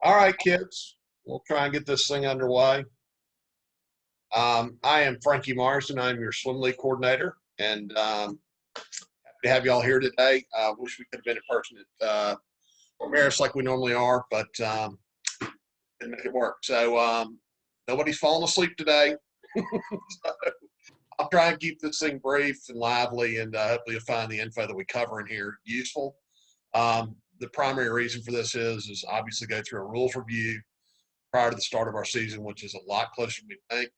All right, kids, we'll try and get this thing underway. I am Frankie Marsden. I'm your swim league coordinator, and happy to have you all here today. I wish we could have been in person at Maris like we normally are, but didn't make it work. So nobody's falling asleep today. So I'll try and keep this thing brief and lively, and hopefully you'll find the info that we cover in here useful. The primary reason for this is obviously go through a rules review prior to the start of our season, which is a lot closer than we think.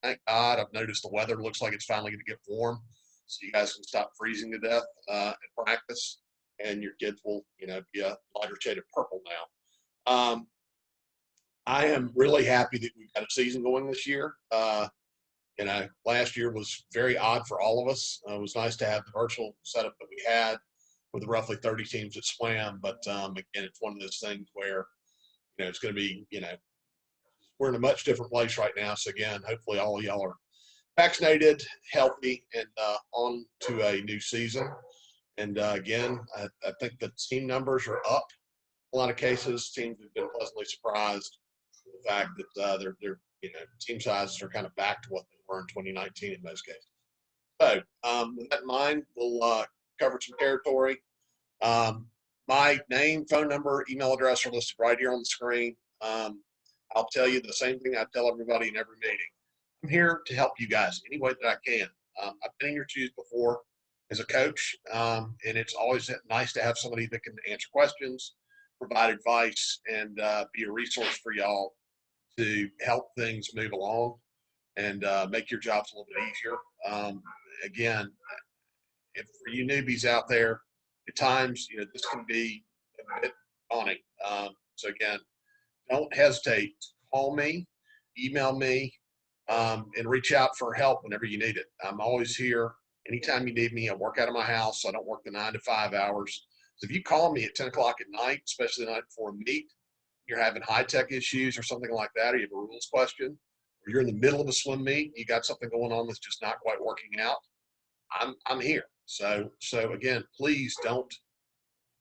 Thank God, I've noticed the weather looks like it's finally going to get warm, so you guys can stop freezing to death at practice, and your kids will, be a lighter shade of purple now. I am really happy that we've got a season going this year. Last year was very odd for all of us. It was nice to have the virtual setup that we had with the roughly 30 teams that swam, but again, it's one of those things where, it's going to be, we're in a much different place right now. So again, hopefully all of y'all are vaccinated, healthy, and on to a new season. And again, I think the team numbers are up. In a lot of cases, teams have been pleasantly surprised with the fact that their team sizes are kind of back to what they were in 2019 in most cases. So with that in mind, we'll cover some territory. My name, phone number, email address are listed right here on the screen. I'll tell you the same thing I tell everybody in every meeting. I'm here to help you guys any way that I can. I've been in your shoes before as a coach, and it's always nice to have somebody that can answer questions, provide advice, and be a resource for y'all to help things move along and make your jobs a little bit easier. Again, if for you newbies out there, at times, this can be a bit daunting. So again, don't hesitate to call me, email me, and reach out for help whenever you need it. I'm always here. Anytime you need me, I work out of my house. So I don't work the 9 to 5 hours. So if you call me at 10 o'clock at night, especially the night before a meet, you're having high-tech issues or something like that, or you have a rules question, or you're in the middle of a swim meet, you got something going on that's just not quite working out, I'm here. So again, please don't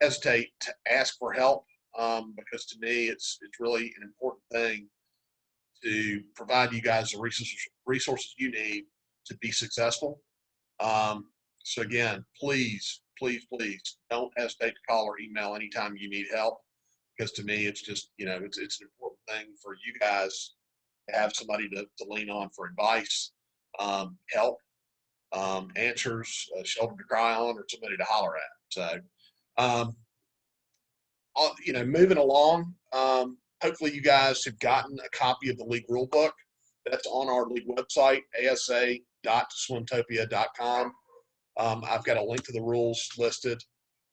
hesitate to ask for help, because to me, it's really an important thing to provide you guys the resources you need to be successful. So again, please don't hesitate to call or email anytime you need help, because to me, it's just, it's an important thing for you guys to have somebody to lean on for advice, help, answers, a shoulder to cry on, or somebody to holler at. So, moving along, hopefully you guys have gotten a copy of the league rule book. That's on our league website, asa.swimtopia.com. I've got a link to the rules listed.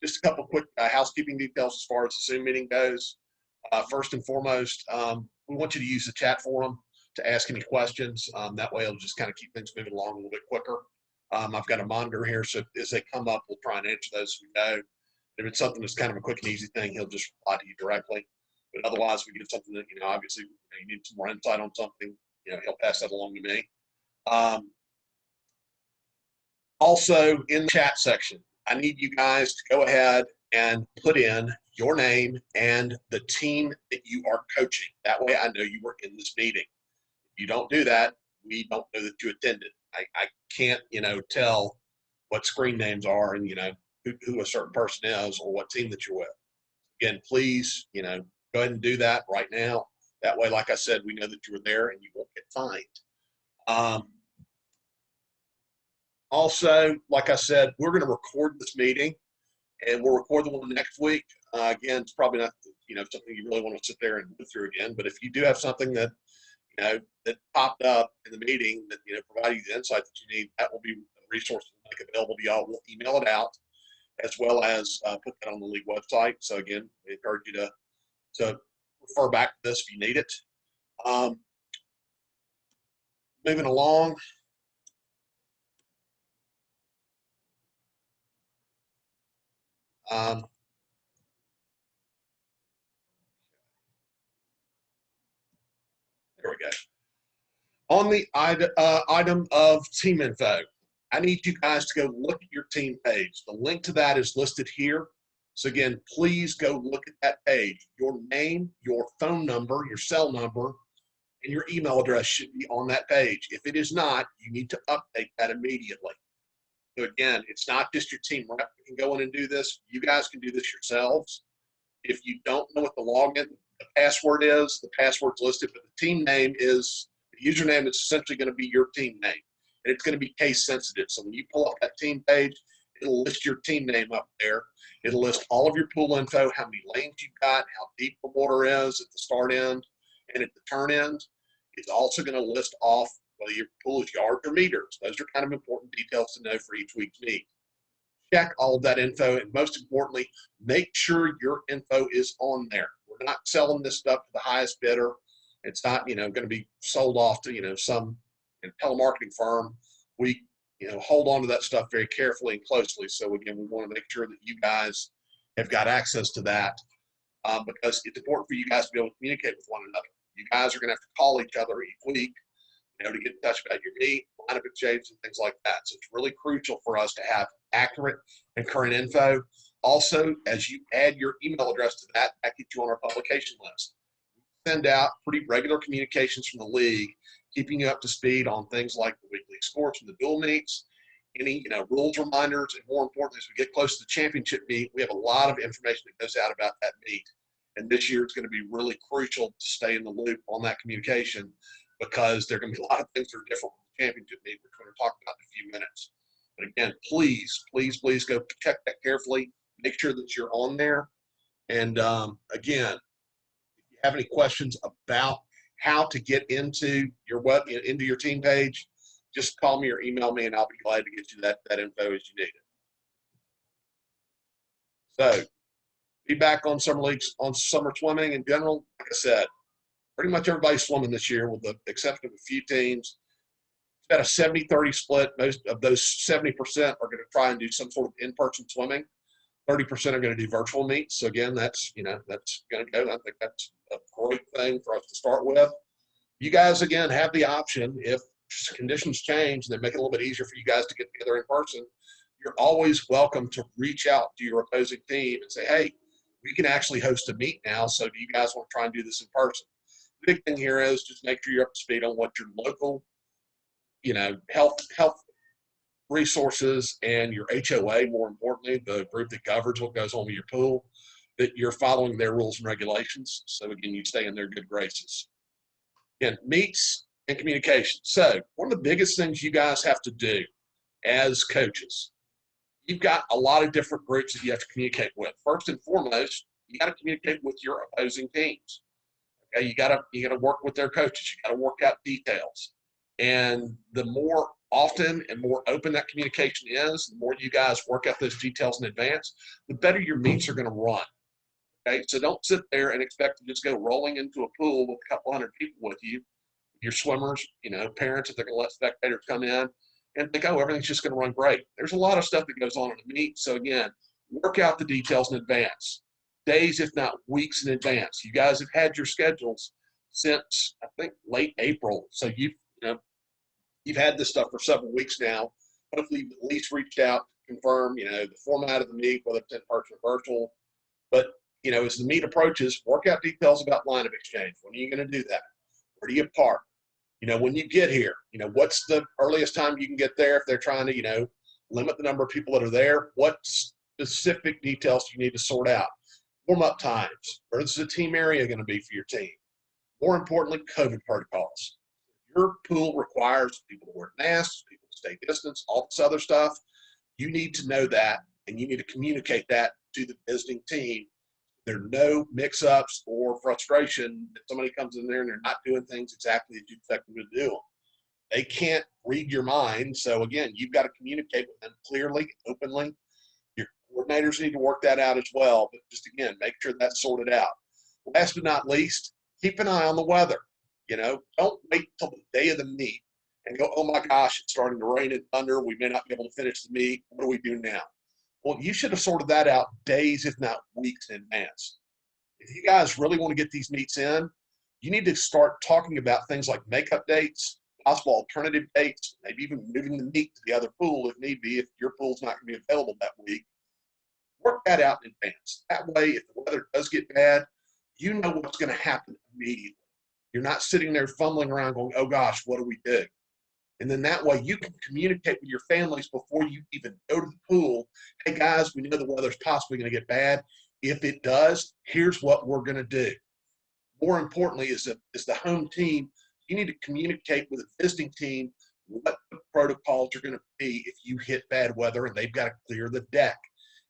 Just a couple quick housekeeping details as far as the Zoom meeting goes. First and foremost, we want you to use the chat forum to ask any questions. That way it'll just kind of keep things moving along a little bit quicker. I've got a monitor here, so as they come up, we'll try and answer those as we go. If it's something that's kind of a quick and easy thing, he'll just reply to you directly. But otherwise, we get something that, obviously you need some more insight on something, he'll pass that along to me. Also, in the chat section, I need you guys to go ahead and put in your name and the team that you are coaching. That way I know you were in this meeting. If you don't do that, we don't know that you attended. I can't, tell what screen names are and, who a certain person is or what team that you're with. Again, please, go ahead and do that right now. That way, like I said, we know that you were there and you won't get fined. Also, like I said, we're going to record this meeting, and we'll record the one next week. Again, it's probably not, something you really want to sit there and go through again. But if you do have something that, that popped up in the meeting that, provided you the insight that you need, that will be a resource to make available to y'all. We'll email it out, as well as put that on the league website. So again, we encourage you to refer back to this if you need it. Moving along. There we go. On the item of team info, I need you guys to go look at your team page. The link to that is listed here. So again, please go look at that page. Your name, your phone number, your cell number, and your email address should be on that page. If it is not, you need to update that immediately. So again, it's not just your team rep that can go in and do this. You guys can do this yourselves. If you don't know what the login, the password is, the password's listed, but the team name is, the username is essentially going to be your team name. And it's going to be case sensitive. So when you pull up that team page, it'll list your team name up there. It'll list all of your pool info, how many lanes you've got, how deep the water is at the start end and at the turn end. It's also going to list off whether your pool is yards or meters. Those are kind of important details to know for each week's meet. Check all of that info, and most importantly, make sure your info is on there. We're not selling this stuff to the highest bidder. It's not, going to be sold off to, some telemarketing firm. We, hold on to that stuff very carefully and closely. So again, we want to make sure that you guys have got access to that because it's important for you guys to be able to communicate with one another. You guys are going to have to call each other each week, to get in touch about your meet, line of exchange, and things like that. So it's really crucial for us to have accurate and current info. Also, as you add your email address to that, that gets you on our publication list. We send out pretty regular communications from the league, keeping you up to speed on things like the weekly scores from the dual meets, any rules reminders, and more importantly, as we get close to the championship meet, we have a lot of information that goes out about that meet. And this year it's going to be really crucial to stay in the loop on that communication because there are going to be a lot of things that are different from the championship meet, which we're going to talk about in a few minutes. But again, please go check that carefully. Make sure that you're on there. And again, if you have any questions about how to get into your into your team page, just call me or email me, and I'll be glad to get you that info as you need it. So, feedback on summer leagues, on summer swimming in general. Like I said, pretty much everybody's swimming this year, with the exception of a few teams. It's about a 70-30 split. Most of those 70% are going to try and do some sort of in-person swimming. 30% are going to do virtual meets. So again, that's that's going to go. I think that's a great thing for us to start with. You guys again have the option, if conditions change and they make it a little bit easier for you guys to get together in person, you're always welcome to reach out to your opposing team and say, hey, we can actually host a meet now. So do you guys want to try and do this in person? The big thing here is just make sure you're up to speed on what your local, health resources and your HOA, more importantly, the group that governs what goes on with your pool, that you're following their rules and regulations. So again, you stay in their good graces. Again, meets and communication. So one of the biggest things you guys have to do as coaches, you've got a lot of different groups that you have to communicate with. First and foremost, you got to communicate with your opposing teams. Okay, you got to work with their coaches. You got to work out details. And the more often and more open that communication is, the more you guys work out those details in advance, the better your meets are going to run. Okay, so don't sit there and expect to just go rolling into a pool with a couple hundred people with you, your swimmers, parents, if they're going to let spectators come in and think, oh, everything's just going to run great. There's a lot of stuff that goes on in the meet. So again, work out the details in advance, days, if not weeks in advance. You guys have had your schedules since, I think, late April. So you've had this stuff for several weeks now. Hopefully you've at least reached out to confirm, the format of the meet, whether it's in person or virtual. But, as the meet approaches, work out details about line of exchange. When are you going to do that? Where do you park? When you get here, what's the earliest time you can get there if they're trying to, limit the number of people that are there? What specific details do you need to sort out? Warm-up times. Where is the team area going to be for your team? More importantly, COVID protocols. Your pool requires people to wear masks, people to stay distance, all this other stuff. You need to know that, and you need to communicate that to the visiting team. There are no mix-ups or frustration that somebody comes in there and they're not doing things exactly as you expect them to do them. They can't read your mind. So again, you've got to communicate with them clearly, openly. Your coordinators need to work that out as well. But just again, make sure that's sorted out. Last but not least, keep an eye on the weather. Don't wait till the day of the meet and go, oh my gosh, it's starting to rain and thunder. We may not be able to finish the meet. What do we do now? Well, you should have sorted that out days, if not weeks in advance. If you guys really want to get these meets in, you need to start talking about things like makeup dates, possible alternative dates, maybe even moving the meet to the other pool if need be, if your pool's not going to be available that week. Work that out in advance. That way, if the weather does get bad, you know what's going to happen immediately. You're not sitting there fumbling around going, oh gosh, what do we do? And then that way you can communicate with your families before you even go to the pool. Hey guys, we know the weather's possibly going to get bad. If it does, here's what we're going to do. More importantly, is the home team, you need to communicate with the visiting team what the protocols are going to be if you hit bad weather and they've got to clear the deck.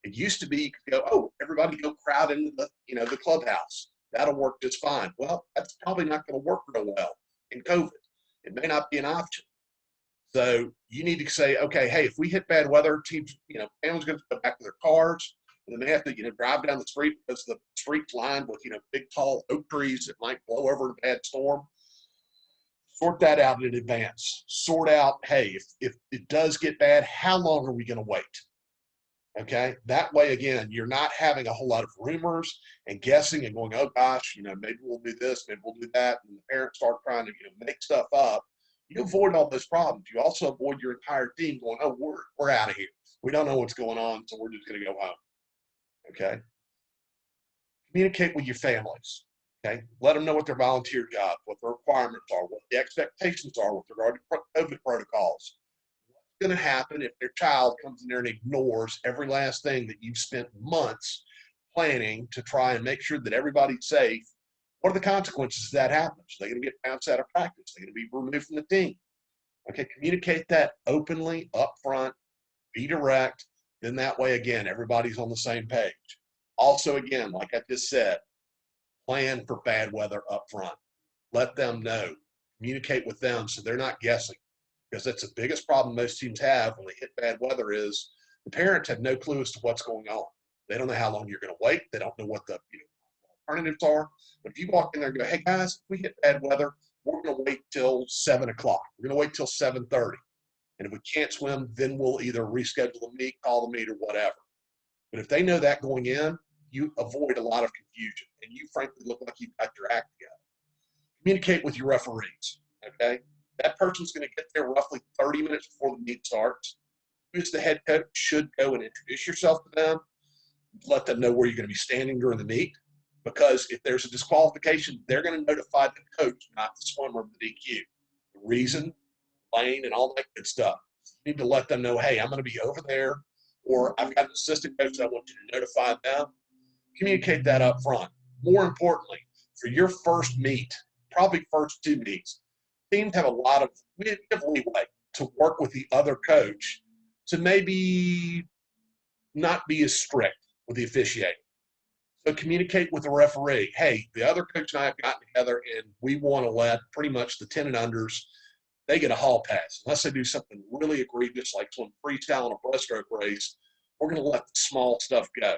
It used to be you could go, oh, everybody go crowd into the clubhouse. That'll work just fine. Well, that's probably not going to work real well in COVID. It may not be an option. So you need to say, okay, hey, if we hit bad weather, teams, families going to go back to their cars, and then they have to, drive down the street because the street's lined with, big tall oak trees that might blow over in a bad storm. Sort that out in advance. Sort out, hey, if it does get bad, how long are we going to wait? Okay, that way, again, you're not having a whole lot of rumors and guessing and going, oh gosh, maybe we'll do this, maybe we'll do that, and the parents start trying to make stuff up. You avoid all those problems. You also avoid your entire team going, oh, we're out of here. We don't know what's going on, so we're just going to go home. Okay, communicate with your families. Okay, let them know what their volunteer job, what the requirements are, what the expectations are with regard to COVID protocols. Going to happen if their child comes in there and ignores every last thing that you've spent months planning to try and make sure that everybody's safe? What are the consequences if that happens? They're going to get bounced out of practice. They're going to be removed from the team. Okay, communicate that openly, upfront, be direct. Then that way, again, everybody's on the same page. Also, again, like I just said, plan for bad weather up front. Let them know. Communicate with them so they're not guessing. Because that's the biggest problem most teams have when they hit bad weather is the parents have no clue as to what's going on. They don't know how long you're going to wait. They don't know what the alternatives are. But if you walk in there and go, hey guys, if we hit bad weather, we're going to wait till 7 o'clock. We're going to wait till 7:30. And if we can't swim, then we'll either reschedule the meet, call the meet, or whatever. But if they know that going in, you avoid a lot of confusion. And you frankly look like you've got your act together. Communicate with your referees, okay? That person's going to get there roughly 30 minutes before the meet starts. You as the head coach should go and introduce yourself to them, let them know where you're going to be standing during the meet, because if there's a disqualification, they're going to notify the coach, not the swimmer, the DQ. The reason, lane, and all that good stuff. You need to let them know, hey, I'm going to be over there, or I've got an assistant coach that I want you to notify them. Communicate that up front. More importantly, for your first meet, probably first 2 meets, teams have a lot of leeway to work with the other coach to maybe not be as strict with the officiating. So communicate with the referee. Hey, the other coach and I have gotten together and we want to let pretty much the 10 and unders, they get a hall pass. Unless they do something really egregious like swim freestyle in a breaststroke race, we're going to let the small stuff go.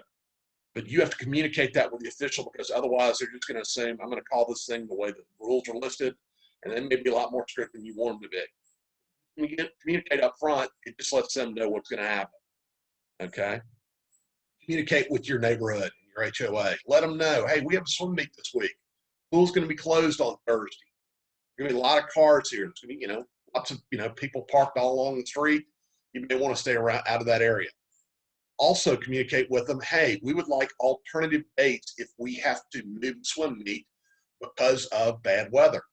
But you have to communicate that with the official, because otherwise they're just going to assume, I'm going to call this thing the way the rules are listed, and then maybe a lot more strict than you want them to be. When you communicate up front, it just lets them know what's going to happen. Okay? Communicate with your neighborhood, your HOA. Let them know, hey, we have a swim meet this week. Pool's going to be closed on Thursday. There's going to be a lot of cars here. There's going to be, lots of, people parked all along the street. You may want to stay around out of that area. Also communicate with them, hey, we would like alternative dates if we have to move the swim meet because of bad weather.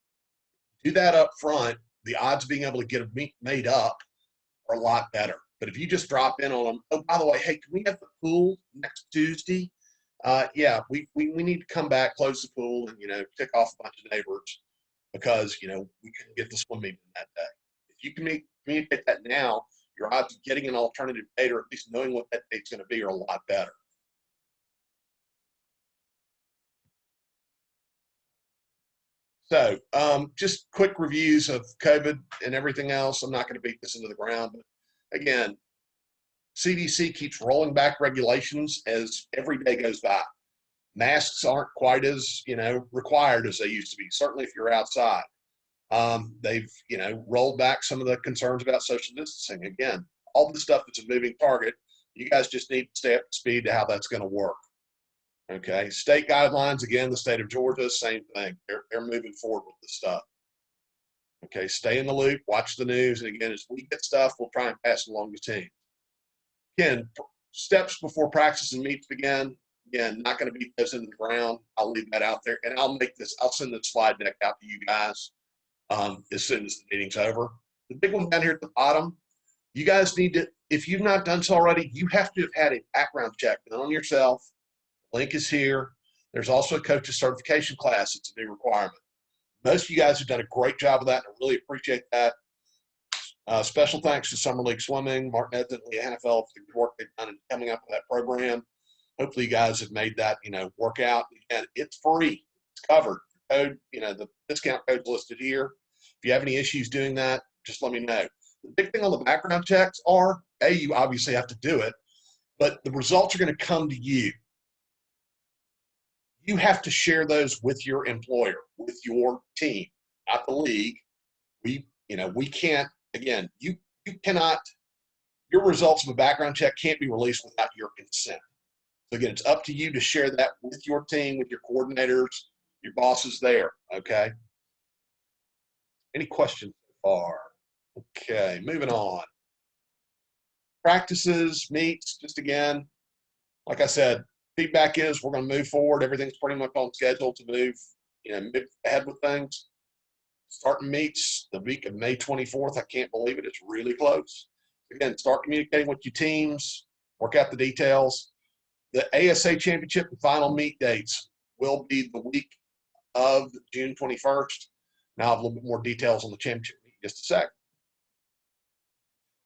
Do that up front. The odds of being able to get a meet made up are a lot better. But if you just drop in on them, oh, by the way, hey, can we have the pool next Tuesday? Yeah, we need to come back, close the pool, and, tick off a bunch of neighbors because, we couldn't get the swim meet in that day. If you can communicate that now, your odds of getting an alternative date, or at least knowing what that date's going to be, are a lot better. So just quick reviews of COVID and everything else. I'm not going to beat this into the ground, but again, CDC keeps rolling back regulations as every day goes by. Masks aren't quite as, required as they used to be, certainly if you're outside. They've, rolled back some of the concerns about social distancing. Again, all the stuff that's a moving target. You guys just need to stay up to speed to how that's going to work. Okay, state guidelines, again, the state of Georgia, same thing. They're moving forward with this stuff. Okay, stay in the loop, watch the news, and again, as we get stuff, we'll try and pass it along to teams. Again, steps before practice and meets begin. Again, not going to beat those into the ground. I'll leave that out there, and I'll send this slide deck out to you guys as soon as the meeting's over. The big one down here at the bottom, you guys need to, if you've not done so already, you have to have had a background check done on yourself. Link is here. There's also a coach's certification class. It's a new requirement. Most of you guys have done a great job of that, and I really appreciate that. Special thanks to Summer League Swimming, Martin Edson, and Leah Hannafeld for the work they've done in coming up with that program. Hopefully you guys have made that, work out. And it's free. It's covered. Code, the discount code's listed here. If you have any issues doing that, just let me know. The big thing on the background checks are, you obviously have to do it, but the results are going to come to you. You have to share those with your employer, with your team, not the league. We can't, again, you cannot, your results of a background check can't be released without your consent. So again, it's up to you to share that with your team, with your coordinators, your bosses there, okay? Any questions so far? Okay, moving on. Practices, meets, just again, like I said, feedback is we're going to move forward. Everything's pretty much on schedule to move ahead with things. Starting meets the week of May 24th. I can't believe it. It's really close. Again, start communicating with your teams, work out the details. The ASA Championship and final meet dates will be the week of June 21st. Now I have a little bit more details on the championship meet in just a sec.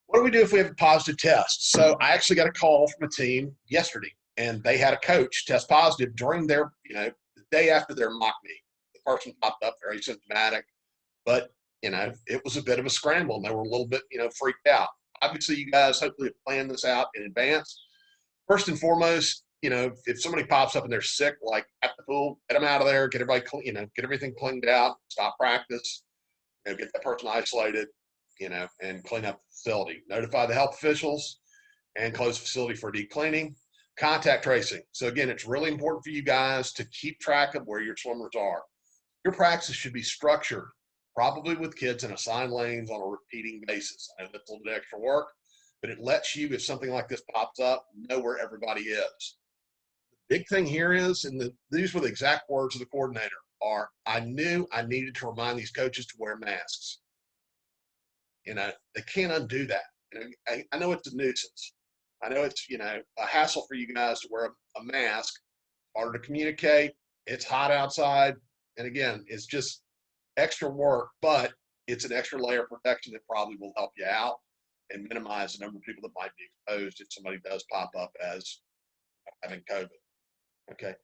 What do we do if we have a positive test? So I actually got a call from a team yesterday, and they had a coach test positive during their, the day after their mock meet. The person popped up very symptomatic, but, it was a bit of a scramble, and they were a little bit, freaked out. Obviously, you guys hopefully have planned this out in advance. First and foremost, if somebody pops up and they're sick, like at the pool, get them out of there, get everybody clean, get everything cleaned out, stop practice, get that person isolated, and clean up the facility. Notify the health officials and close the facility for deep cleaning. Contact tracing. So again, it's really important for you guys to keep track of where your swimmers are. Your practice should be structured, probably with kids in assigned lanes on a repeating basis. I know that's a little bit extra work, but it lets you, if something like this pops up, know where everybody is. The big thing here is, and these were the exact words of the coordinator, are I knew I needed to remind these coaches to wear masks. They can't undo that. I know it's a nuisance. I know it's, a hassle for you guys to wear a mask, harder to communicate. It's hot outside. And again, it's just extra work, but it's an extra layer of protection that probably will help you out and minimize the number of people that might be exposed if somebody does pop up as having COVID. Okay.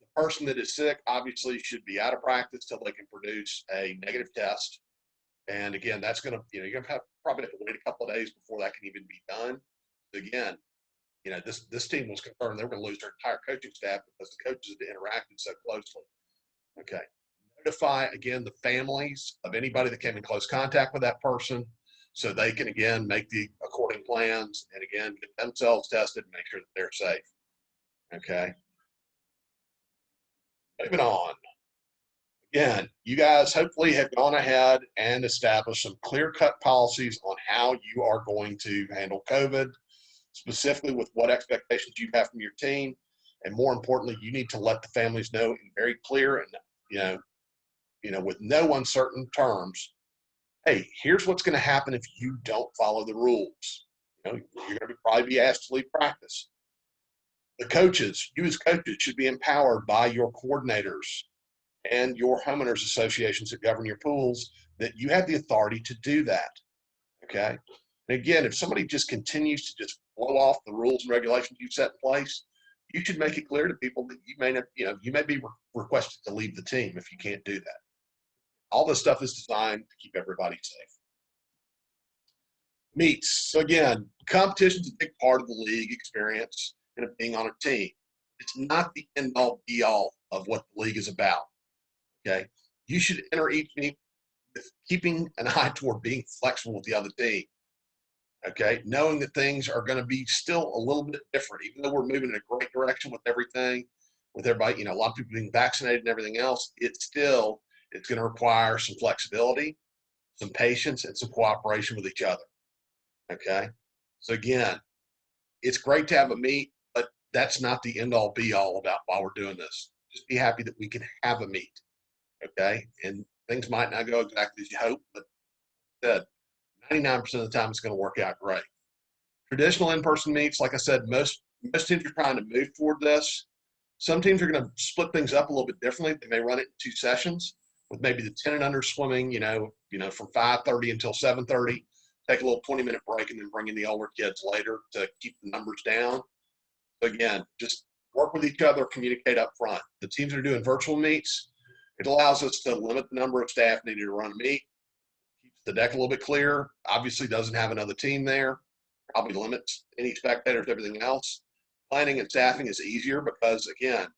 The person that is sick obviously should be out of practice till they can produce a negative test. And again, that's going to, you're going to probably have to wait a couple of days before that can even be done. Again, this team was concerned they were going to lose their entire coaching staff because the coaches had interacted so closely. Okay. Notify, again, the families of anybody that came in close contact with that person so they can, again, make the according plans and, again, get themselves tested and make sure that they're safe. Okay. Moving on. Again, you guys hopefully have gone ahead and established some clear-cut policies on how you are going to handle COVID, specifically with what expectations you have from your team. And more importantly, you need to let the families know in very clear and, with no uncertain terms, hey, here's what's going to happen if you don't follow the rules. You're going to probably be asked to leave practice. The coaches, you as coaches, should be empowered by your coordinators and your homeowners associations that govern your pools that you have the authority to do that. Okay. And again, if somebody just continues to just blow off the rules and regulations you've set in place, you should make it clear to people that you may not, you may be requested to leave the team if you can't do that. All this stuff is designed to keep everybody safe. Meets. So again, competition is a big part of the league experience and of being on a team. It's not the end all be all of what the league is about. Okay. You should enter each meet with keeping an eye toward being flexible with the other team. Okay. Knowing that things are going to be still a little bit different, even though we're moving in a great direction with everything, with everybody, a lot of people being vaccinated and everything else, it's going to require some flexibility, some patience, and some cooperation with each other. Okay. So again, it's great to have a meet, but that's not the end all be all about why we're doing this. Just be happy that we can have a meet. Okay. And things might not go exactly as you hope, but 99% of the time it's going to work out great. Traditional in-person meets, like I said, most teams are trying to move toward this. Some teams are going to split things up a little bit differently. They may run it in 2 sessions with maybe the 10 and under swimming, from 5:30 until 7:30, take a little 20-minute break and then bring in the older kids later to keep the numbers down. So again, just work with each other, communicate up front. The teams that are doing virtual meets, it allows us to limit the number of staff needed to run a meet, keeps the deck a little bit clearer, obviously doesn't have another team there, probably limits any spectators, everything else. Planning and staffing is easier because, again,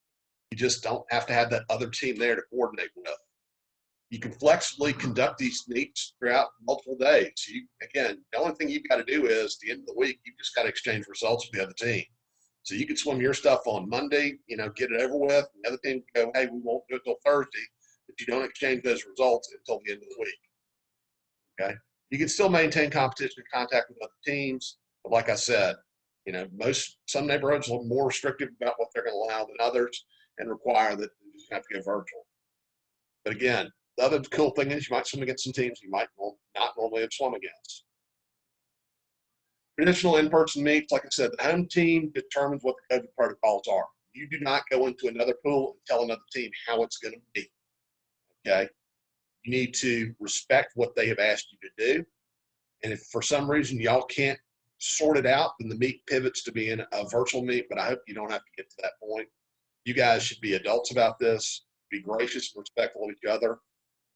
you just don't have to have that other team there to coordinate with. You can flexibly conduct these meets throughout multiple days. Again, the only thing you've got to do is, at the end of the week, you've just got to exchange results with the other team. So you can swim your stuff on Monday, get it over with. And the other team can go, hey, we won't do it till Thursday, but you don't exchange those results until the end of the week. Okay? You can still maintain competition and contact with other teams, but like I said, some neighborhoods are more restrictive about what they're going to allow than others and require that you just have to go virtual. But again, the other cool thing is you might swim against some teams you might not normally have swum against. Traditional in-person meets, like I said, the home team determines what the COVID protocols are. You do not go into another pool and tell another team how it's going to be. Okay? You need to respect what they have asked you to do. And if for some reason y'all can't sort it out, then the meet pivots to being a virtual meet, but I hope you don't have to get to that point. You guys should be adults about this, be gracious and respectful of each other,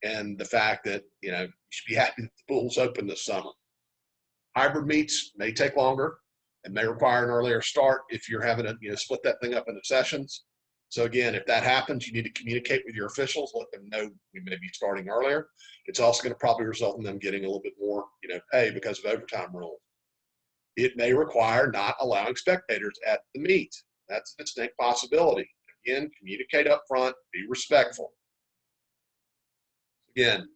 and the fact that, you should be happy that the pool's open this summer. Hybrid meets may take longer and may require an earlier start if you're having to, split that thing up into sessions. So again, if that happens, you need to communicate with your officials, let them know we may be starting earlier. It's also going to probably result in them getting a little bit more, pay because of overtime rules. It may require not allowing spectators at the meet. That's a distinct possibility. Again, communicate up front, be respectful. Again,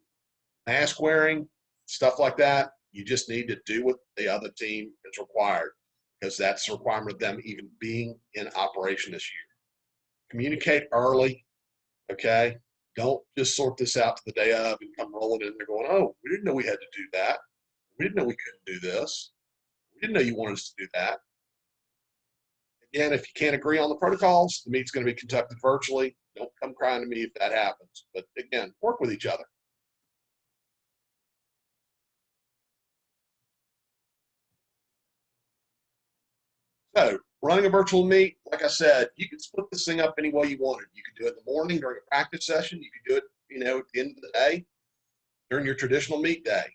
mask wearing, stuff like that, you just need to do what the other team is required because that's the requirement of them even being in operation this year. Communicate early, okay? Don't just sort this out to the day of and come rolling in there going, oh, we didn't know we had to do that. We didn't know we couldn't do this. We didn't know you wanted us to do that. Again, if you can't agree on the protocols, the meet's going to be conducted virtually. Don't come crying to me if that happens. But again, work with each other. So running a virtual meet, like I said, you can split this thing up any way you wanted. You can do it in the morning during a practice session. You can do it, at the end of the day during your traditional meet day.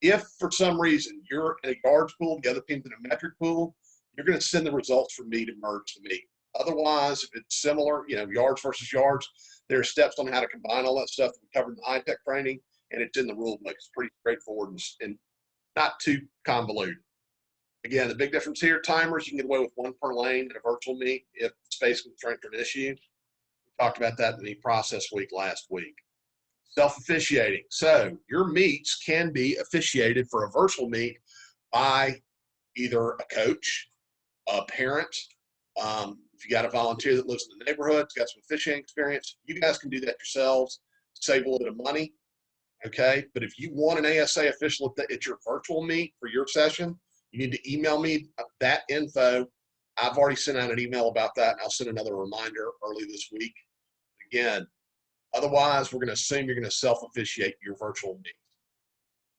If for some reason you're in a yards pool, the other team's in a metric pool, you're going to send the results from me to merge the meet. Otherwise, if it's similar, yards versus yards, there are steps on how to combine all that stuff that we covered in the high-tech training, and it's in the rule book. It's pretty straightforward and not too convoluted. Again, the big difference here, timers, you can get away with 1 per lane in a virtual meet if space constraints are an issue. We talked about that in the process week last week. Self-officiating. So your meets can be officiated for a virtual meet by either a coach, a parent. If you got a volunteer that lives in the neighborhood, got some officiating experience, you guys can do that yourselves, save a little bit of money, okay? But if you want an ASA official at your virtual meet for your session, you need to email me that info. I've already sent out an email about that, and I'll send another reminder early this week. Again, otherwise, we're going to assume you're going to self-officiate your virtual meet.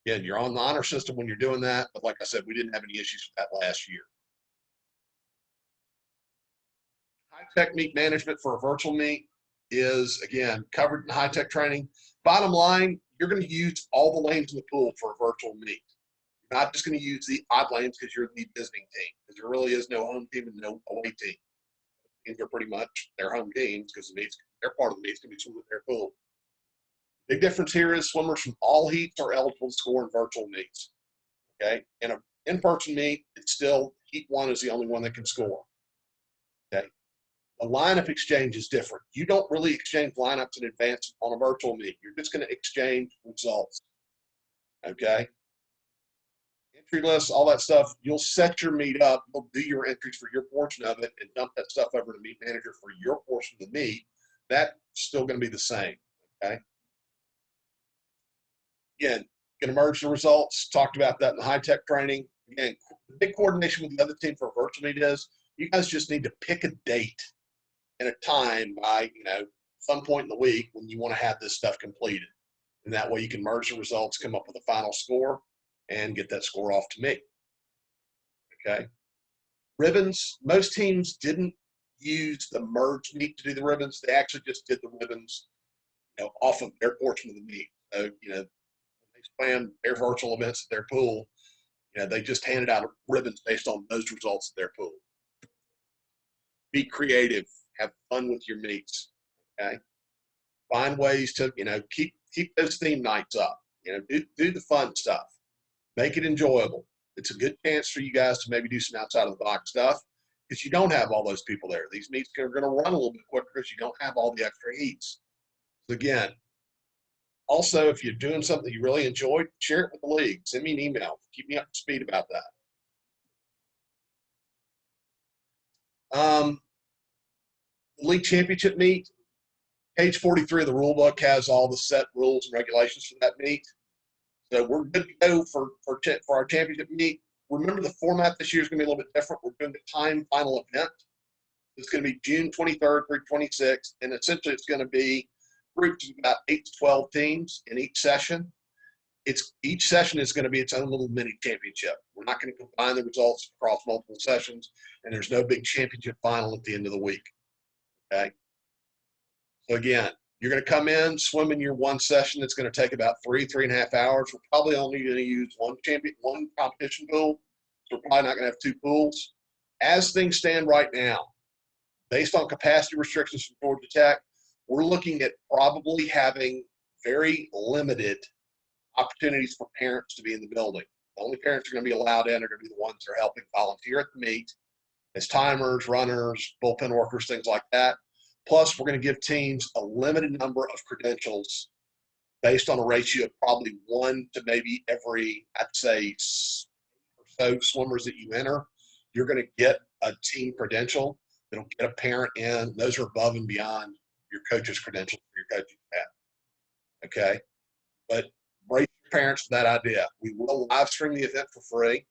Again, you're on the honor system when you're doing that, but like I said, we didn't have any issues with that last year. High-tech meet management for a virtual meet is, again, covered in high-tech training. Bottom line, you're going to use all the lanes in the pool for a virtual meet. You're not just going to use the odd lanes because you're the visiting team, because there really is no home team and no away team. Teams are pretty much their home teams because they're part of the meets, can be swimming with their pool. Big difference here is swimmers from all heats are eligible to score in virtual meets. Okay, in an in-person meet, it's still heat 1 is the only one that can score. Okay, a lineup exchange is different. You don't really exchange lineups in advance on a virtual meet. You're just going to exchange results. Okay, entry lists, all that stuff, you'll set your meet up, you'll do your entries for your portion of it and dump that stuff over to meet manager for your portion of the meet. That's still going to be the same, okay? Again, going to merge the results. Talked about that in the high-tech training. Again, the big coordination with the other team for a virtual meet is you guys just need to pick a date and a time by, some point in the week when you want to have this stuff completed. And that way you can merge the results, come up with a final score, and get that score off to me. Okay. Ribbons, most teams didn't use the merge meet to do the ribbons. They actually just did the ribbons, off of their portion of the meet. So, when they planned their virtual events at their pool, they just handed out ribbons based on those results of their pool. Be creative, have fun with your meets, okay? Find ways to, keep those theme nights up, do the fun stuff, make it enjoyable. It's a good chance for you guys to maybe do some outside of the box stuff because you don't have all those people there. These meets are going to run a little bit quicker because you don't have all the extra heats. So again, also, if you're doing something you really enjoyed, share it with the league. Send me an email. Keep me up to speed about that. League championship meet, page 43 of the rule book has all the set rules and regulations for that meet. So we're good to go for our championship meet. Remember, the format this year is going to be a little bit different. We're doing the time final event. It's going to be June 23rd through 26th, and essentially it's going to be groups of about 8 to 12 teams in each session. Each session is going to be its own little mini championship. We're not going to combine the results across multiple sessions, and there's no big championship final at the end of the week. Okay. So again, you're going to come in, swim in your one session. It's going to take about 3.5 hours. We're probably only going to use one competition pool. So we're probably not going to have 2 pools. As things stand right now, based on capacity restrictions from Georgia Tech, we're looking at probably having very limited opportunities for parents to be in the building. The only parents who are going to be allowed in are going to be the ones that are helping volunteer at the meet as timers, runners, bullpen workers, things like that. Plus, we're going to give teams a limited number of credentials based on a ratio of probably 1 to maybe every, I'd say, or so swimmers that you enter. You're going to get a team credential that'll get a parent in. Those are above and beyond your coach's credentials for your coaching staff. Okay? But brace your parents for that idea. We will live stream the event for free.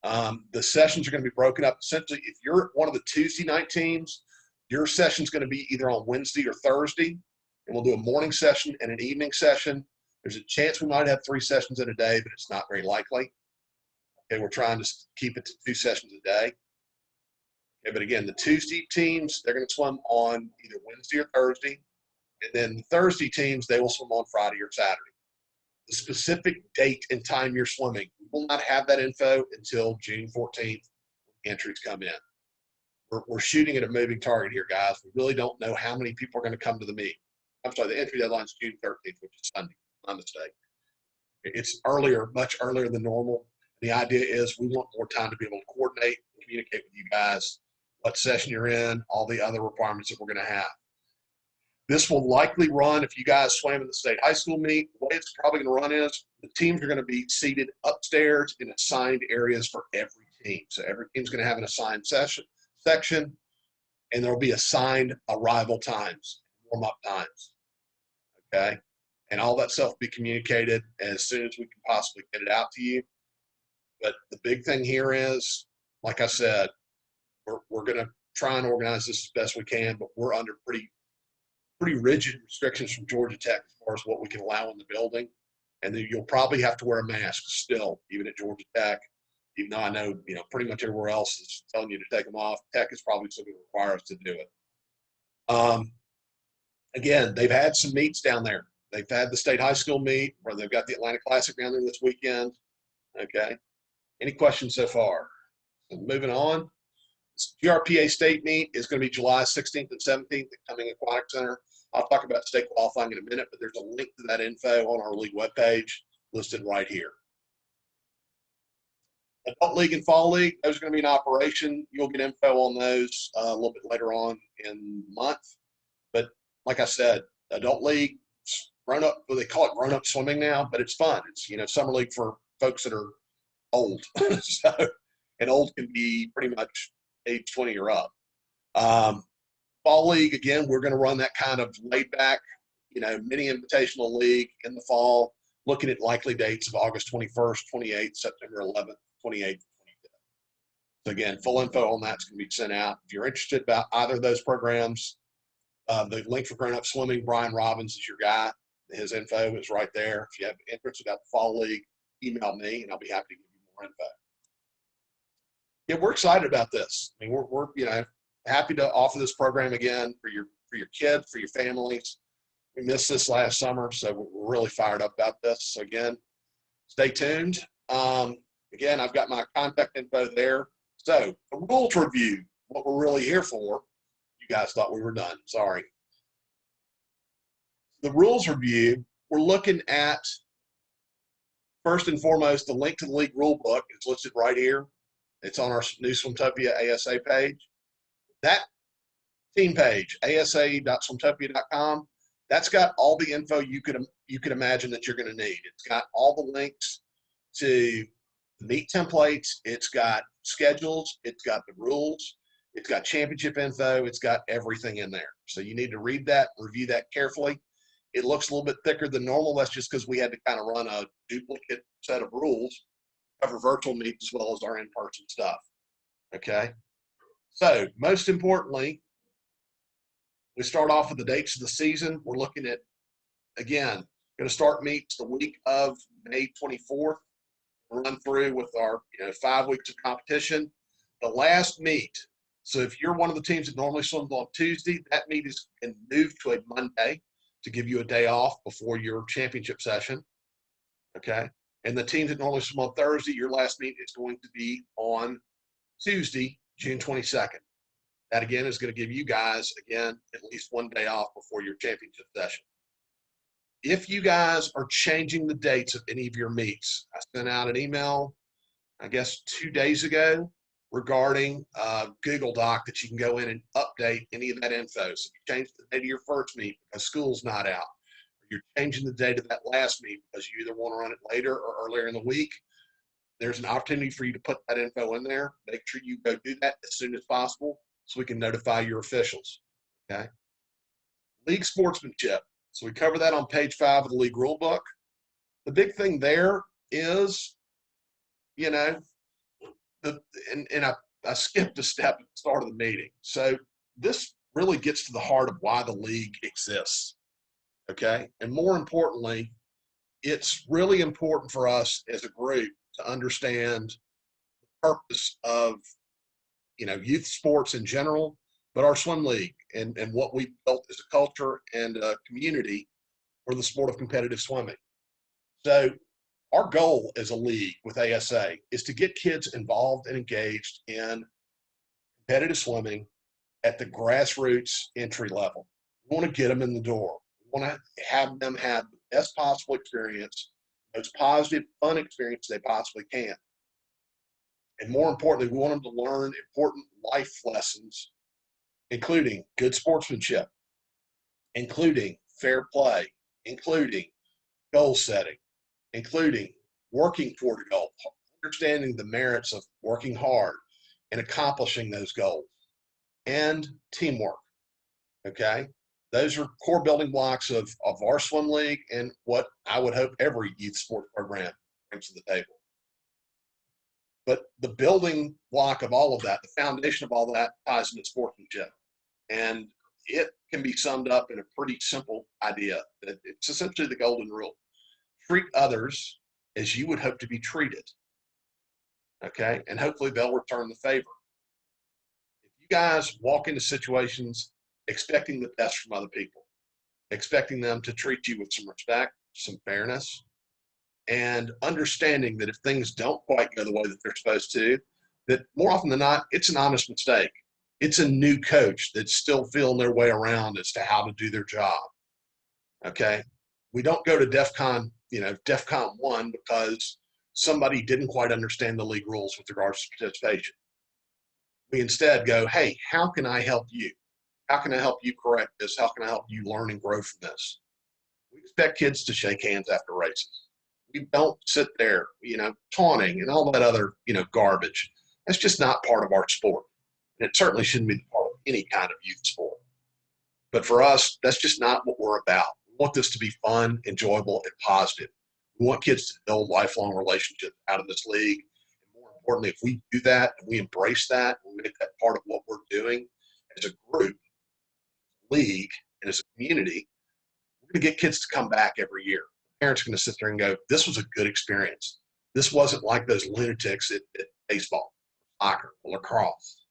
The sessions are going to be broken up. Essentially, if you're one of the Tuesday night teams, your session's going to be either on Wednesday or Thursday, and we'll do a morning session and an evening session. There's a chance we might have 3 sessions in a day, but it's not very likely. Okay, we're trying to keep it to 2 sessions a day. Okay, but again, the Tuesday teams, they're going to swim on either Wednesday or Thursday, and then the Thursday teams, they will swim on Friday or Saturday. The specific date and time you're swimming, we will not have that info until June 14th. Entries come in. We're shooting at a moving target here, guys. We really don't know how many people are going to come to the meet. I'm sorry, the entry deadline is June 13th, which is Sunday, my mistake. It's earlier, much earlier than normal. The idea is we want more time to be able to coordinate and communicate with you guys, what session you're in, all the other requirements that we're going to have. This will likely run, if you guys swam in the state high school meet, the way it's probably going to run is the teams are going to be seated upstairs in assigned areas for every team. So every team's going to have an assigned section, and there'll be assigned arrival times, warm-up times, okay? And all that stuff will be communicated as soon as we can possibly get it out to you. But the big thing here is, like I said, we're going to try and organize this as best we can, but we're under pretty rigid restrictions from Georgia Tech as far as what we can allow in the building. And then you'll probably have to wear a mask still, even at Georgia Tech. Even though I know, pretty much everywhere else is telling you to take them off, Tech is probably still going to require us to do it. Again, they've had some meets down there. They've had the state high school meet, where they've got the Atlanta Classic down there this weekend. Okay. Any questions so far? So moving on. This GRPA state meet is going to be July 16th and 17th at Cumming Aquatic Center. I'll talk about state qualifying in a minute, but there's a link to that info on our league webpage listed right here. Adult League and Fall League, those are going to be in operation. You'll get info on those a little bit later on in the month. But like I said, Adult League, grown up, well, they call it grown up swimming now, but it's fun. It's, summer league for folks that are old. So, and old can be pretty much age 20 or up. Fall league, again, we're going to run that kind of laid back, mini invitational league in the fall, looking at likely dates of August 21st, 28th, September 11th, 28th. So again, full info on that's going to be sent out. If you're interested about either of those programs, the link for Grown Up Swimming, Brian Robbins is your guy. His info is right there. If you have interest about the fall league, email me and I'll be happy to give you more info. Yeah, we're excited about this. I mean, we're happy to offer this program again for your kids, for your families. We missed this last summer, so we're really fired up about this. So again, stay tuned. Again, I've got my contact info there. So the rules review, what we're really here for. You guys thought we were done. Sorry. The rules review, we're looking at, first and foremost, the link to the league rule book is listed right here. It's on our new Swimtopia ASA page. That team page, asa.swimtopia.com, that's got all the info you could imagine that you're going to need. It's got all the links to meet templates. It's got schedules. It's got the rules. It's got championship info. It's got everything in there. So you need to read that, review that carefully. It looks a little bit thicker than normal. That's just because we had to kind of run a duplicate set of rules, cover virtual meets as well as our in-person stuff. Okay. So most importantly, we start off with the dates of the season. We're looking at, again, going to start meets the week of May 24th. We'll run through with our 5 weeks of competition. The last meet, so if you're one of the teams that normally swims on Tuesday, that meet is been moved to a Monday to give you a day off before your championship session. Okay. And the teams that normally swim on Thursday, your last meet is going to be on Tuesday, June 22nd. That, again, is going to give you guys, again, at least one day off before your championship session. If you guys are changing the dates of any of your meets, I sent out an email, I guess 2 days ago, regarding Google Doc that you can go in and update any of that info. So if you change the date of your first meet because school's not out, or you're changing the date of that last meet because you either want to run it later or earlier in the week, there's an opportunity for you to put that info in there. Make sure you go do that as soon as possible so we can notify your officials. Okay. League sportsmanship. So we cover that on page 5 of the league rule book. The big thing there is, I skipped a step at the start of the meeting. So this really gets to the heart of why the league exists. Okay. And more importantly, it's really important for us as a group to understand the purpose of, youth sports in general, but our swim league and what we built as a culture and a community for the sport of competitive swimming. So our goal as a league with ASA is to get kids involved and engaged in competitive swimming at the grassroots entry level. We want to get them in the door. We want to have them have the best possible experience, most positive, fun experience they possibly can. And more importantly, we want them to learn important life lessons, including good sportsmanship, including fair play, including goal setting, including working toward a goal, understanding the merits of working hard and accomplishing those goals, and teamwork. Okay? Those are core building blocks of our swim league and what I would hope every youth sport program brings to the table. But the building block of all of that, the foundation of all that, ties into sportsmanship. And it can be summed up in a pretty simple idea. It's essentially the golden rule. Treat others as you would hope to be treated. Okay? And hopefully they'll return the favor. If you guys walk into situations expecting the best from other people, expecting them to treat you with some respect, some fairness, and understanding that if things don't quite go the way that they're supposed to, that more often than not, it's an honest mistake. It's a new coach that's still feeling their way around as to how to do their job. Okay? We don't go to DEFCON 1 because somebody didn't quite understand the league rules with regards to participation. We instead go, hey, how can I help you? How can I help you correct this? How can I help you learn and grow from this? We expect kids to shake hands after races. We don't sit there, taunting and all that other, garbage. That's just not part of our sport. And it certainly shouldn't be part of any kind of youth sport. But for us, that's just not what we're about. We want this to be fun, enjoyable, and positive. We want kids to build lifelong relationships out of this league. And more importantly, if we do that and we embrace that, we make that part of what we're doing as a group, league, and as a community, we're going to get kids to come back every year. Parents are going to sit there and go, this was a good experience. This wasn't like those lunatics at baseball, soccer, lacrosse,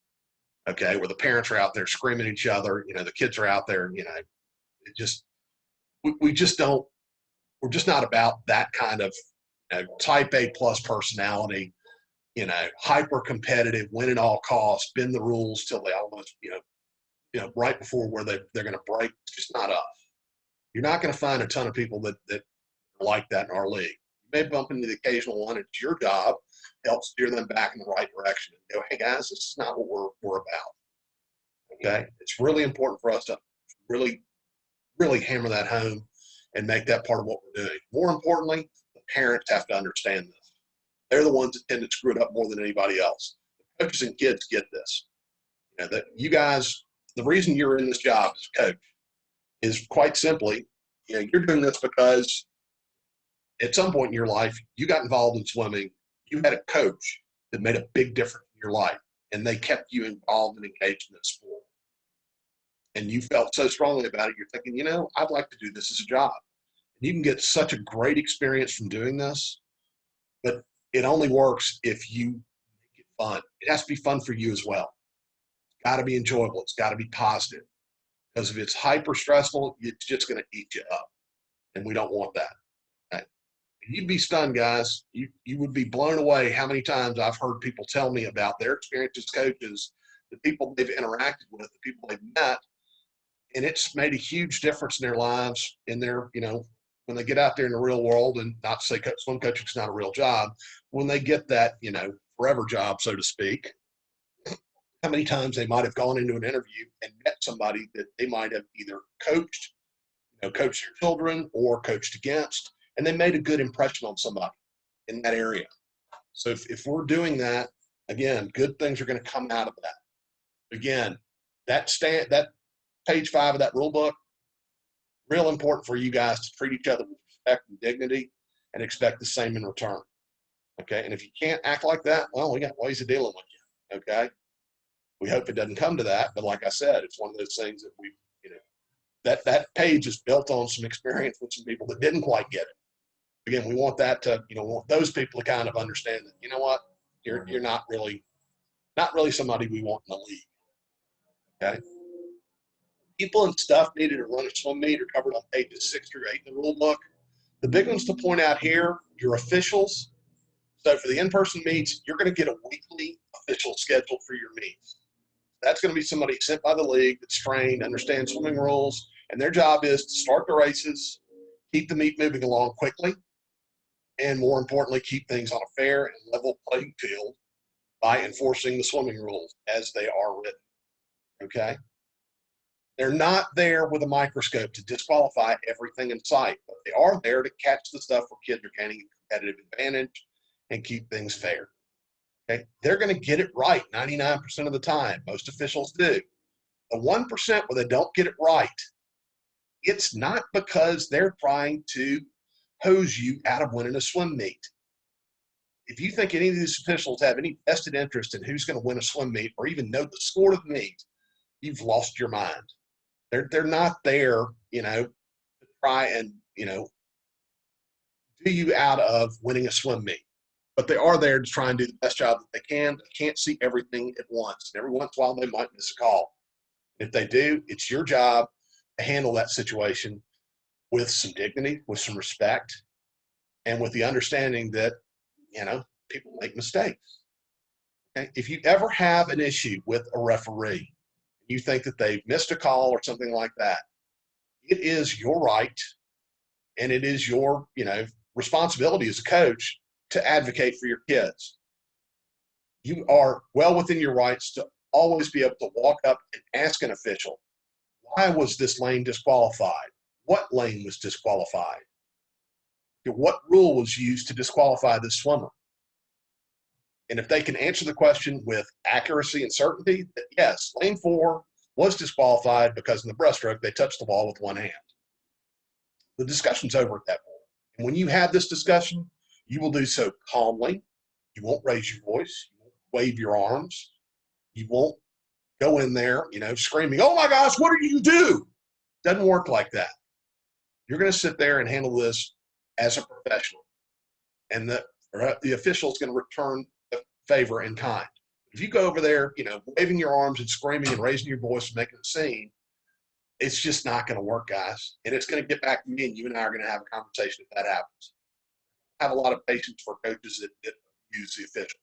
okay, where the parents are out there screaming at each other, the kids are out there, it just, we just don't, we're just not about that kind of type A plus personality, hyper competitive, win at all costs, bend the rules till they almost, right before where they're going to break. It's just not us. You're not going to find a ton of people that are like that in our league. You may bump into the occasional one. It's your job to help steer them back in the right direction and go, hey guys, this is not what we're about. Okay, it's really important for us to really, really hammer that home and make that part of what we're doing. More importantly, the parents have to understand this. They're the ones that tend to screw it up more than anybody else. The coaches and kids get this. That you guys, the reason you're in this job as a coach is quite simply, you're doing this because at some point in your life, you got involved in swimming. You had a coach that made a big difference in your life, and they kept you involved and engaged in the sport. And you felt so strongly about it, you're thinking, I'd like to do this as a job. And you can get such a great experience from doing this, but it only works if you make it fun. It has to be fun for you as well. It's got to be enjoyable. It's got to be positive. Because if it's hyper stressful, it's just going to eat you up. And we don't want that. Okay? You'd be stunned, guys. You would be blown away how many times I've heard people tell me about their experience as coaches, the people they've interacted with, the people they've met, and it's made a huge difference in their lives, in their, when they get out there in the real world, and not to say swim coaching is not a real job, when they get that, forever job, so to speak, how many times they might have gone into an interview and met somebody that they might have either coached, coached their children or coached against, and they made a good impression on somebody in that area. So if we're doing that, again, good things are going to come out of that. Again, that page 5 of that rule book, real important for you guys to treat each other with respect and dignity and expect the same in return. Okay. And if you can't act like that, well, we got ways of dealing with you. Okay. We hope it doesn't come to that. But like I said, it's one of those things that we, that page is built on some experience with some people that didn't quite get it. Again, we want that to, we want those people to kind of understand that, you know what, you're not really somebody we want in the league. Okay. People and stuff needed to run a swim meet are covered on pages 6 through 8 in the rule book. The big ones to point out here, your officials. So for the in-person meets, you're going to get a weekly official schedule for your meets. That's going to be somebody sent by the league that's trained, understands swimming rules, and their job is to start the races, keep the meet moving along quickly, and more importantly, keep things on a fair and level playing field by enforcing the swimming rules as they are written. Okay? They're not there with a microscope to disqualify everything in sight, but they are there to catch the stuff where kids are gaining a competitive advantage and keep things fair. Okay? They're going to get it right 99% of the time. Most officials do. The 1% where they don't get it right, it's not because they're trying to hose you out of winning a swim meet. If you think any of these officials have any vested interest in who's going to win a swim meet or even know the score of the meet, you've lost your mind. They're not there, to try and, do you out of winning a swim meet. But they are there to try and do the best job that they can. They can't see everything at once. And every once in a while, they might miss a call. If they do, it's your job to handle that situation with some dignity, with some respect, and with the understanding that, people make mistakes. Okay? If you ever have an issue with a referee, you think that they've missed a call or something like that, it is your right and it is your, responsibility as a coach to advocate for your kids. You are well within your rights to always be able to walk up and ask an official, why was this lane disqualified? What lane was disqualified? What rule was used to disqualify this swimmer? And if they can answer the question with accuracy and certainty, that yes, lane 4 was disqualified because in the breaststroke, they touched the ball with one hand. The discussion's over at that point. And when you have this discussion, you will do so calmly. You won't raise your voice. You won't wave your arms. You won't go in there, screaming, "Oh my gosh, what did you do?" Doesn't work like that. You're going to sit there and handle this as a professional. And the official is going to return the favor in kind. If you go over there, waving your arms and screaming and raising your voice and making a scene, it's just not going to work, guys. And it's going to get back to me, and you and I are going to have a conversation if that happens. I have a lot of patience for coaches that use the officials.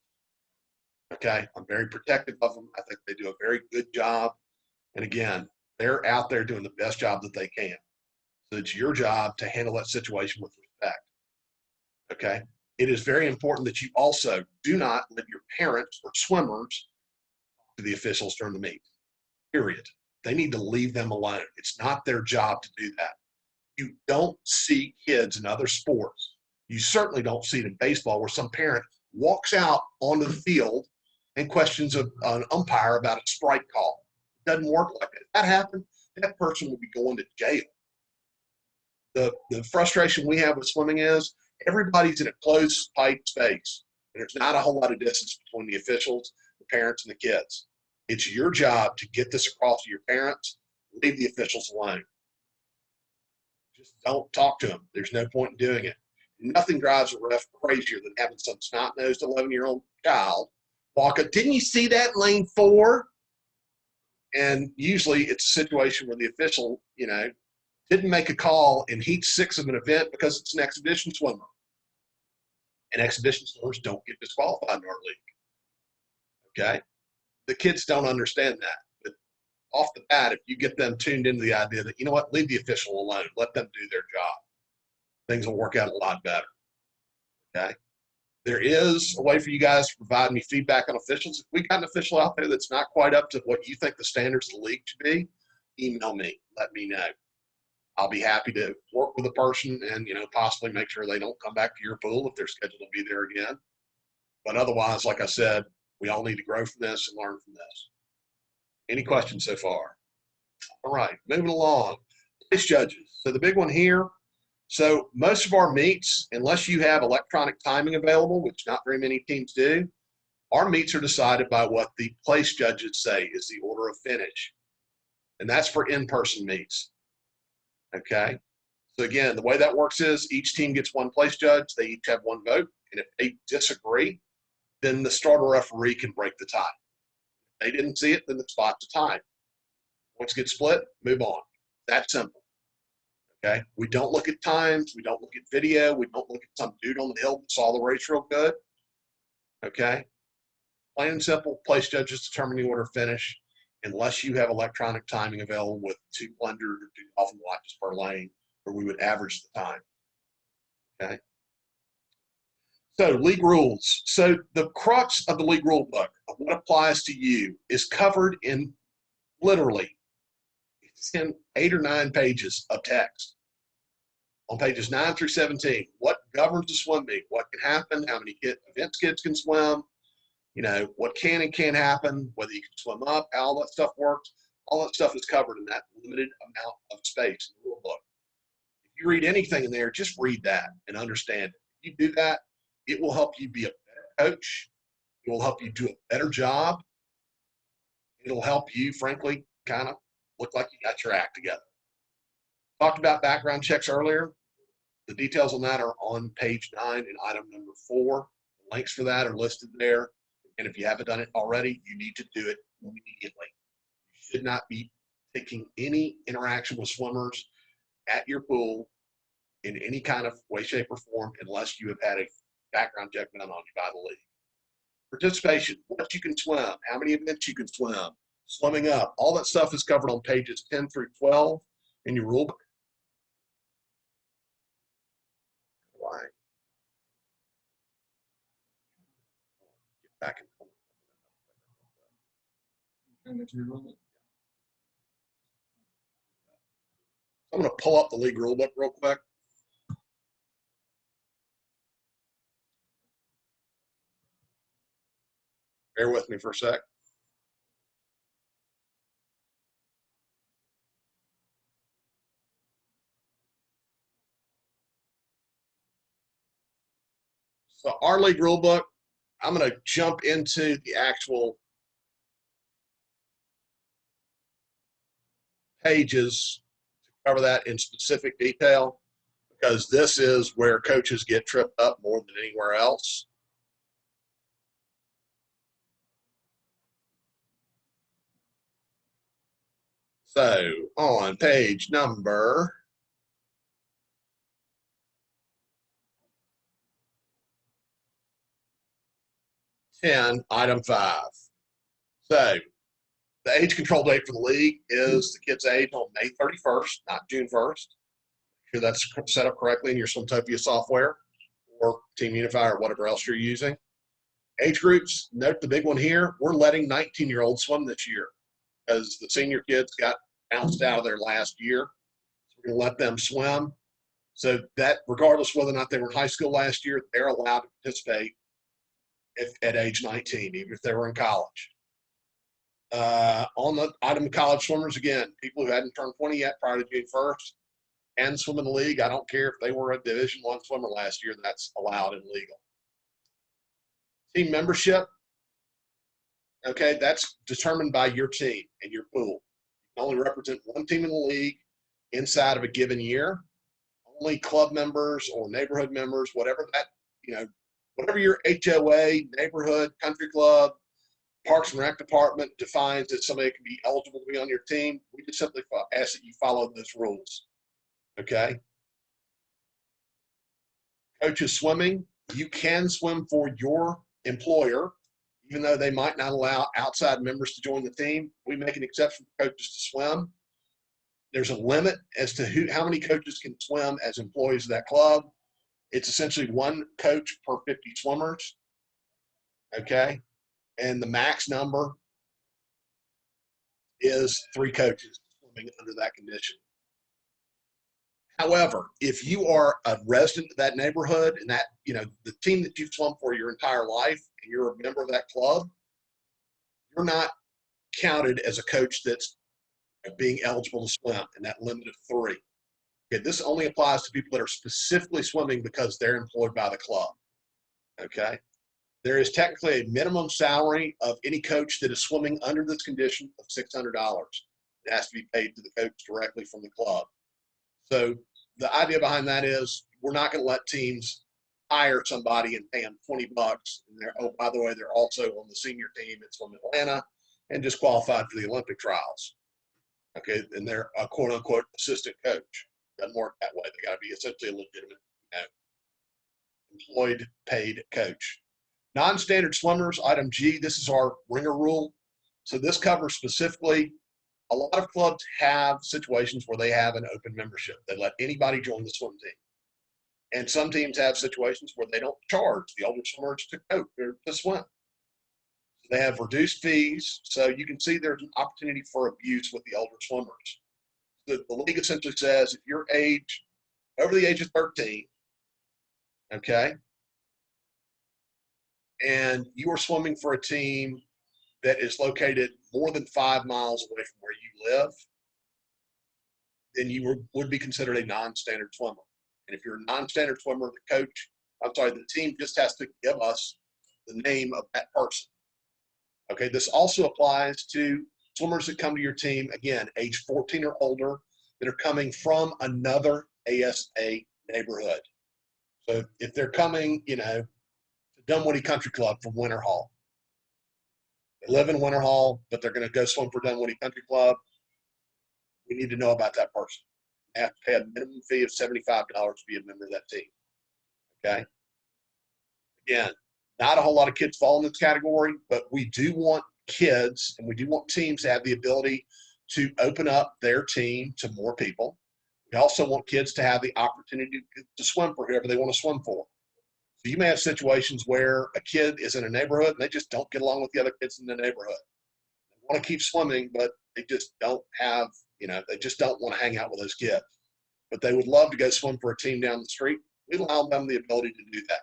Okay? I'm very protective of them. I think they do a very good job. And again, they're out there doing the best job that they can. So it's your job to handle that situation with respect. Okay? It is very important that you also do not let your parents or swimmers talk to the officials during the meet. Period. They need to leave them alone. It's not their job to do that. You don't see kids in other sports. You certainly don't see it in baseball where some parent walks out onto the field and questions an umpire about a strike call. It doesn't work like that. If that happened, that person would be going to jail. The frustration we have with swimming is everybody's in a closed, tight space, and there's not a whole lot of distance between the officials, the parents, and the kids. It's your job to get this across to your parents. Leave the officials alone. Just don't talk to them. There's no point in doing it. Nothing drives a ref crazier than having some snot-nosed 11-year-old child walk up. Didn't you see that in lane 4? And usually it's a situation where the official, didn't make a call in heat 6 of an event because it's an exhibition swimmer. And exhibition swimmers don't get disqualified in our league. Okay? The kids don't understand that. But off the bat, if you get them tuned into the idea that, leave the official alone, let them do their job, things will work out a lot better. Okay? There is a way for you guys to provide me feedback on officials. If we got an official out there that's not quite up to what you think the standards of the league should be, email me. Let me know. I'll be happy to work with a person and, possibly make sure they don't come back to your pool if they're scheduled to be there again. But otherwise, like I said, we all need to grow from this and learn from this. Any questions so far? All right, moving along. Place judges. So the big one here. So most of our meets, unless you have electronic timing available, which not very many teams do, our meets are decided by what the place judges say is the order of finish. And that's for in-person meets. Okay? So again, the way that works is each team gets one place judge. They each have one vote. And if they disagree, then the starter referee can break the tie. If they didn't see it, then the spot's a tie. Once it gets split, move on. That simple. Okay? We don't look at times. We don't look at video. We don't look at some dude on the hill that saw the race real good. Okay? Plain and simple, place judges determine the order of finish unless you have electronic timing available with 2 blenders or 2 dolphin watches per lane, where we would average the time. Okay? So league rules. So the crux of the league rule book, of what applies to you, is covered in literally 8 or 9 pages of text. On pages 9 through 17, what governs the swim meet, what can happen, how many events kids can swim, what can and can't happen, whether you can swim up, how all that stuff works. All that stuff is covered in that limited amount of space in the rule book. If you read anything in there, just read that and understand it. If you do that, it will help you be a better coach. It will help you do a better job. It'll help you, frankly, kind of look like you got your act together. Talked about background checks earlier. The details on that are on page 9 in item number 4. The links for that are listed there. And if you haven't done it already, you need to do it immediately. You should not be taking any interaction with swimmers at your pool in any kind of way, shape, or form unless you have had a background check done on you by the league. Participation, what you can swim, how many events you can swim, swimming up, all that stuff is covered on pages 10 through 12 in your rule book. Why? Get back and forth. I'm going to pull up the league rule book real quick. Bear with me for a sec. So our league rule book, I'm going to jump into the actual pages to cover that in specific detail, because this is where coaches get tripped up more than anywhere else. So on page number 10, item 5. So the age control date for the league is the kid's age on May 31st, not June 1st. Sure that's set up correctly in your Swimtopia software or Team Unify or whatever else you're using. Age groups, note the big one here, we're letting 19-year-olds swim this year because the senior kids got bounced out of their last year. So we're going to let them swim. So that, regardless of whether or not they were in high school last year, they're allowed to participate at age 19, even if they were in college. On the item of college swimmers, again, people who hadn't turned 20 yet prior to June 1st and swim in the league. I don't care if they were a Division I swimmer last year, that's allowed and legal. Team membership, okay, that's determined by your team and your pool. You can only represent one team in the league inside of a given year. Only club members or neighborhood members, whatever that, whatever your HOA, neighborhood, country club, Parks and Rec department defines that somebody can be eligible to be on your team, we just simply ask that you follow those rules, okay? Coaches swimming, you can swim for your employer, even though they might not allow outside members to join the team. We make an exception for coaches to swim. There's a limit as to how many coaches can swim as employees of that club. It's essentially one coach per 50 swimmers, okay? And the max number is 3 coaches swimming under that condition. However, if you are a resident of that neighborhood and that, the team that you've swum for your entire life and you're a member of that club, you're not counted as a coach that's being eligible to swim in that limit of 3. Okay, this only applies to people that are specifically swimming because they're employed by the club, okay? There is technically a minimum salary of any coach that is swimming under this condition of $600. It has to be paid to the coach directly from the club. So the idea behind that is we're not going to let teams hire somebody and pay them $20. And they're, oh, by the way, they're also on the senior team at Swim Atlanta and just qualified for the Olympic trials. Okay, and they're a quote unquote assistant coach. Doesn't work that way. They got to be essentially a legitimate, employed, paid coach. Non-standard swimmers, item G, this is our ringer rule. So this covers specifically, a lot of clubs have situations where they have an open membership. They let anybody join the swim team. And some teams have situations where they don't charge the older swimmers to coach or to swim. They have reduced fees. So you can see there's an opportunity for abuse with the older swimmers. The league essentially says if you're over the age of 13, okay, and you are swimming for a team that is located more than 5 miles away from where you live, then you would be considered a non-standard swimmer. And if you're a non-standard swimmer, the team just has to give us the name of that person. Okay, this also applies to swimmers that come to your team, again, age 14 or older, that are coming from another ASA neighborhood. So if they're coming, to Dunwoody Country Club from Winter Hall, they live in Winter Hall, but they're going to go swim for Dunwoody Country Club, we need to know about that person. They have to pay a minimum fee of $75 to be a member of that team. Okay? Again, not a whole lot of kids fall in this category, but we do want kids and we do want teams to have the ability to open up their team to more people. We also want kids to have the opportunity to swim for whoever they want to swim for. So you may have situations where a kid is in a neighborhood and they just don't get along with the other kids in the neighborhood. They want to keep swimming, but they just don't have, they just don't want to hang out with those kids. But they would love to go swim for a team down the street. We allow them the ability to do that.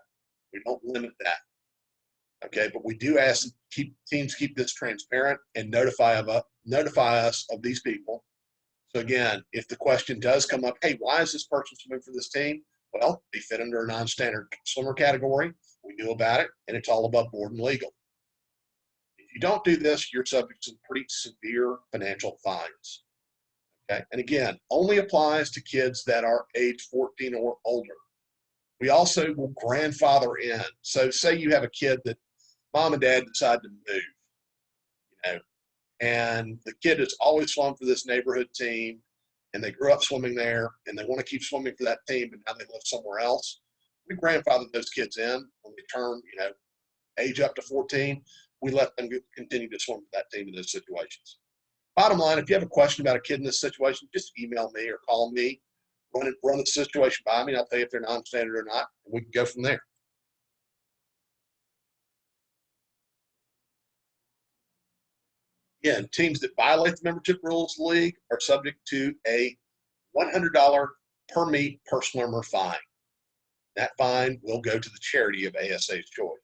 We don't limit that. Okay, but we do ask teams keep this transparent and notify us of these people. So again, if the question does come up, hey, why is this person swimming for this team? Well, they fit under a non-standard swimmer category. We knew about it, and it's all above board and legal. If you don't do this, you're subject to some pretty severe financial fines. Okay, and again, only applies to kids that are age 14 or older. We also will grandfather in. So say you have a kid that mom and dad decide to move, and the kid has always swum for this neighborhood team, and they grew up swimming there, and they want to keep swimming for that team, but now they live somewhere else. We grandfather those kids in when they turn, age up to 14. We let them continue to swim for that team in those situations. Bottom line, if you have a question about a kid in this situation, just email me or call me, run the situation by me, and I'll tell you if they're non-standard or not, and we can go from there. Again, teams that violate the membership rules of the league are subject to a $100 per meet per swimmer fine. That fine will go to the charity of ASA's choice,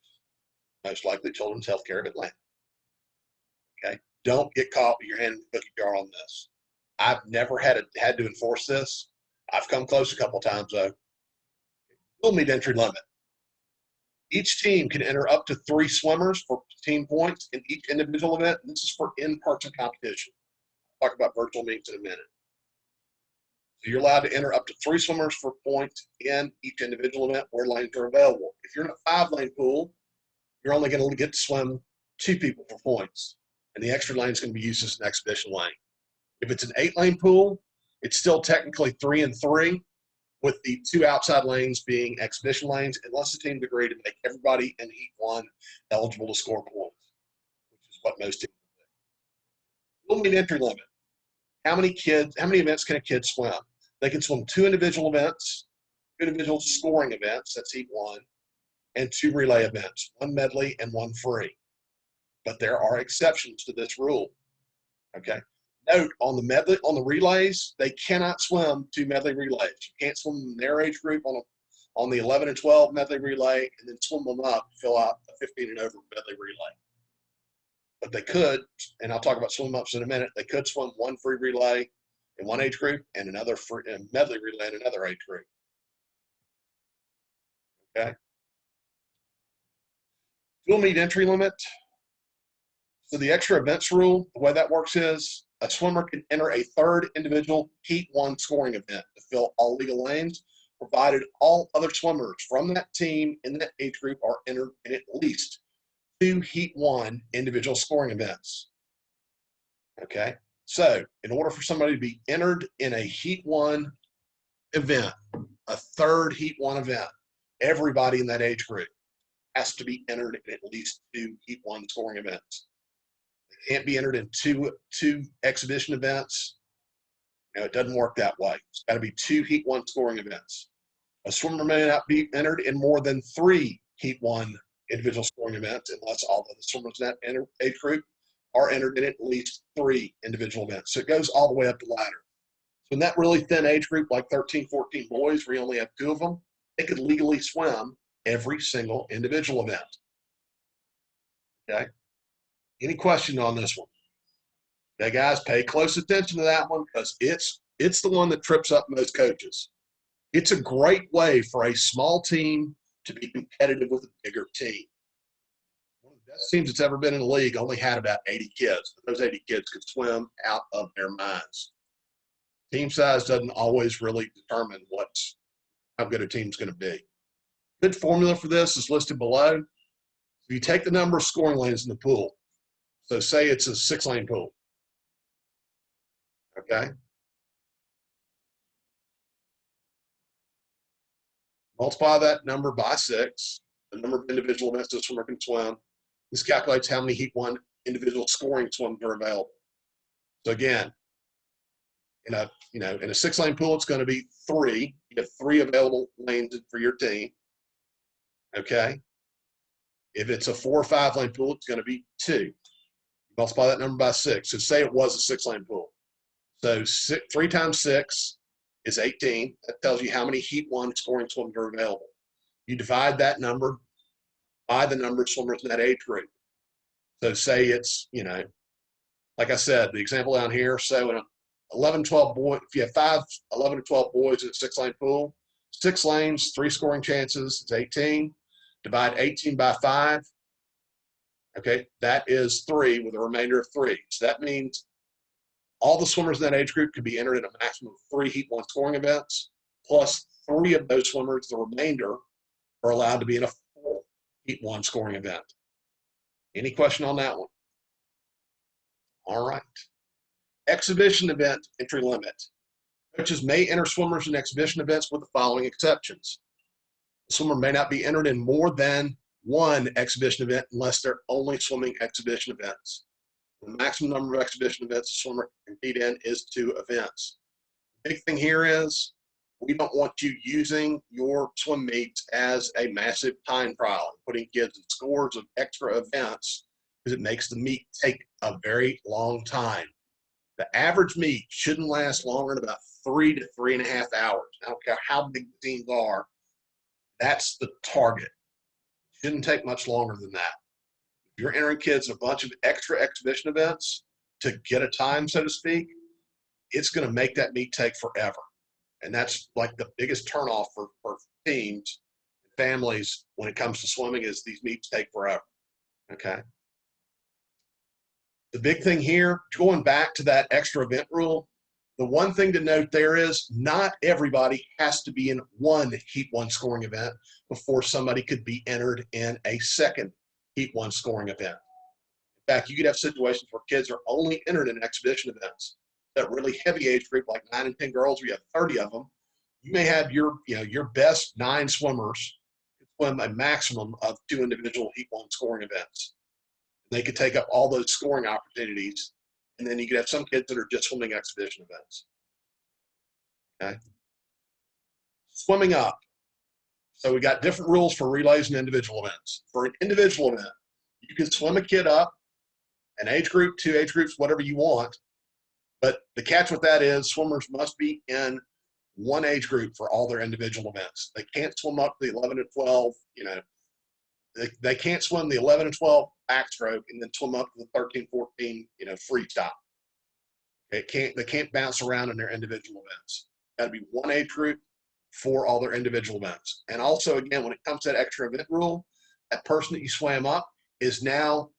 most likely Children's Healthcare of Atlanta. Okay, don't get caught with your hand in the cookie jar on this. I've never had to enforce this. I've come close a couple times though. We'll meet entry limit. Each team can enter up to 3 swimmers for team points in each individual event. This is for in-person competition. I'll talk about virtual meets in a minute. So you're allowed to enter up to 3 swimmers for points in each individual event where lanes are available. If you're in a 5-lane pool, you're only going to get to swim 2 people for points, and the extra lane is going to be used as an exhibition lane. If it's an 8-lane pool, it's still technically 3 and 3, with the 2 outside lanes being exhibition lanes, unless the teams agree to make everybody in Heat 1 eligible to score points, which is what most teams do. We'll meet entry limit. How many events can a kid swim? They can swim 2 individual events, 2 individual scoring events, that's Heat 1, and 2 relay events, 1 medley and 1 free. But there are exceptions to this rule. Okay. Note, on the relays, they cannot swim 2 medley relays. You can't swim in their age group on the 11 and 12 medley relay and then swim them up to fill out a 15 and over medley relay. But they could, and I'll talk about swim ups in a minute, they could swim 1 free relay in 1 age group and another free medley relay in another age group. Okay. We'll meet entry limit. So the extra events rule, the way that works is a swimmer can enter a 3rd individual Heat 1 scoring event to fill all legal lanes, provided all other swimmers from that team in that age group are entered in at least 2 Heat 1 individual scoring events. Okay, so in order for somebody to be entered in a Heat 1 event, a 3rd Heat 1 event, everybody in that age group has to be entered in at least 2 Heat 1 scoring events. Can't be entered in two exhibition events. It doesn't work that way. It's got to be 2 Heat 1 scoring events. A swimmer may not be entered in more than 3 Heat 1 individual scoring events unless all of the swimmers in that age group are entered in at least 3 individual events. So it goes all the way up the ladder. So in that really thin age group, like 13, 14 boys, where you only have 2 of them, they could legally swim every single individual event. Okay. Any question on this one? Okay, guys, pay close attention to that one because it's the one that trips up most coaches. It's a great way for a small team to be competitive with a bigger team. One of the best teams that's ever been in the league only had about 80 kids. But those 80 kids could swim out of their minds. Team size doesn't always really determine how good a team's going to be. Good formula for this is listed below. If you take the number of scoring lanes in the pool, so say it's a 6-lane pool, okay? Multiply that number by 6, the number of individual events the swimmer can swim. This calculates how many Heat 1 individual scoring swims are available. So again, in a 6-lane pool, it's going to be 3. You have 3 available lanes for your team, okay? If it's a 4 or 5-lane pool, it's going to be 2. Multiply that number by 6. So say it was a 6-lane pool. So 3 times 6 is 18. That tells you how many Heat 1 scoring swims are available. You divide that number by the number of swimmers in that age group. So say it's, like I said, the example down here, so in a 11, 12 boy, if you have 5, 11 to 12 boys in a 6-lane pool, 6 lanes, 3 scoring chances is 18. Divide 18 by 5. Okay, that is 3 with a remainder of 3. So that means all the swimmers in that age group could be entered in a maximum of 3 Heat 1 scoring events, plus 3 of those swimmers, the remainder, are allowed to be in a full Heat 1 scoring event. Any question on that one? All right. Exhibition event entry limit. Coaches may enter swimmers in exhibition events with the following exceptions. The swimmer may not be entered in more than 1 exhibition event unless they're only swimming exhibition events. The maximum number of exhibition events a swimmer can compete in is 2 events. The big thing here is we don't want you using your swim meets as a massive time trial and putting kids in scores of extra events because it makes the meet take a very long time. The average meet shouldn't last longer than about 3 to 3.5 hours. I don't care how big the teams are. That's the target. It shouldn't take much longer than that. If you're entering kids in a bunch of extra exhibition events to get a time, so to speak, it's going to make that meet take forever. And that's like the biggest turnoff for teams and families when it comes to swimming is these meets take forever. Okay. The big thing here, going back to that extra event rule, the one thing to note there is not everybody has to be in 1 Heat 1 scoring event before somebody could be entered in a second Heat 1 scoring event. In fact, you could have situations where kids are only entered in exhibition events. That really heavy age group, like 9 and 10 girls, where you have 30 of them, you may have your best 9 swimmers swim a maximum of 2 individual Heat 1 scoring events. They could take up all those scoring opportunities, and then you could have some kids that are just swimming exhibition events. Okay. Swimming up. So we got different rules for relays and individual events. For an individual event, you can swim a kid up, an age group, 2 age groups, whatever you want. But the catch with that is swimmers must be in 1 age group for all their individual events. They can't swim up the 11 to 12, they can't swim the 11 and 12 backstroke and then swim up to the 13, 14, freestyle. They can't bounce around in their individual events. Got to be 1 age group for all their individual events. And also, again, when it comes to that extra event rule, that person that you swam up is now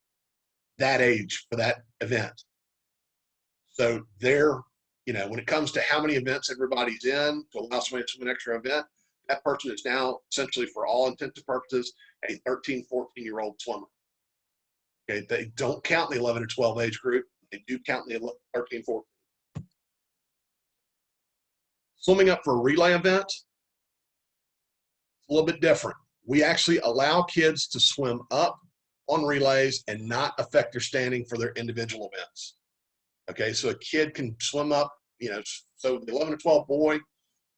that age for that event. So they're, when it comes to how many events everybody's in to allow somebody to swim an extra event, that person is now essentially, for all intents and purposes, a 13, 14-year-old swimmer. Okay, they don't count the 11 to 12 age group. They do count the 13, 14. Swimming up for a relay event, it's a little bit different. We actually allow kids to swim up on relays and not affect their standing for their individual events. Okay, so a kid can swim up, so the 11 to 12 boy,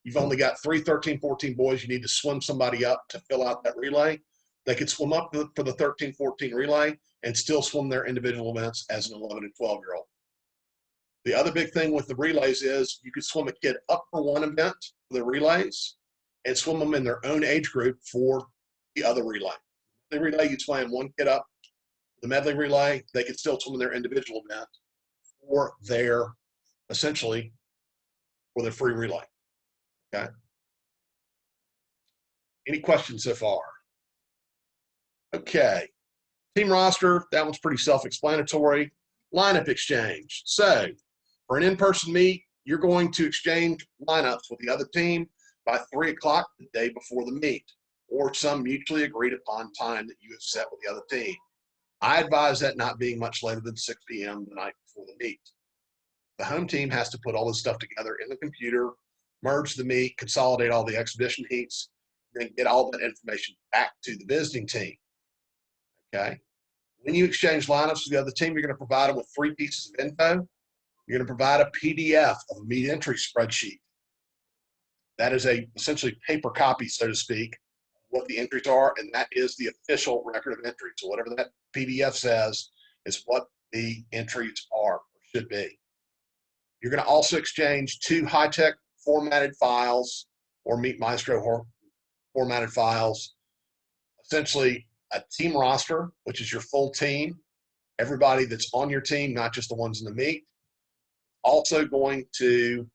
you've only got 3 13, 14 boys. You need to swim somebody up to fill out that relay. They could swim up for the 13, 14 relay and still swim their individual events as an 11 and 12-year-old. The other big thing with the relays is you could swim a kid up for 1 event for the relays and swim them in their own age group for the other relay. The relay, you'd swim 1 kid up. The medley relay, they could still swim in their individual event for their, essentially, for their free relay. Okay. Any questions so far? Okay. Team roster, that one's pretty self-explanatory. Lineup exchange. So for an in-person meet, you're going to exchange lineups with the other team by 3 o'clock the day before the meet, or some mutually agreed upon time that you have set with the other team. I advise that not being much later than 6 p.m. the night before the meet. The home team has to put all this stuff together in the computer, merge the meet, consolidate all the exhibition heats, then get all that information back to the visiting team. Okay. When you exchange lineups with the other team, you're going to provide them with 3 pieces of info. You're going to provide a PDF of a meet entry spreadsheet. That is essentially paper copy, so to speak, what the entries are, and that is the official record of entry. So whatever that PDF says is what the entries are or should be. You're going to also exchange 2 high-tech formatted files or Meet Maestro formatted files. Essentially, a team roster, which is your full team, everybody that's on your team, not just the ones in the meet. Also going to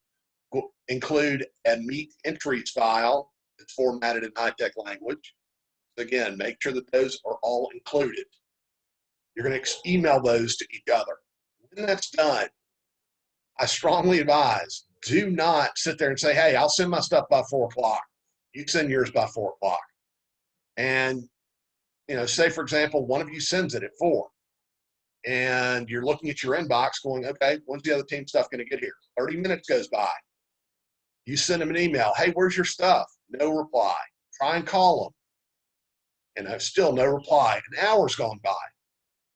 include a meet entries file that's formatted in high-tech language. Again, make sure that those are all included. You're going to email those to each other. When that's done, I strongly advise, do not sit there and say, hey, I'll send my stuff by 4 o'clock. You send yours by 4 o'clock. And, say, for example, one of you sends it at 4. And you're looking at your inbox going, okay, when's the other team stuff going to get here? 30 minutes goes by. You send them an email. Hey, where's your stuff? No reply. Try and call them. And still no reply. An hour's gone by.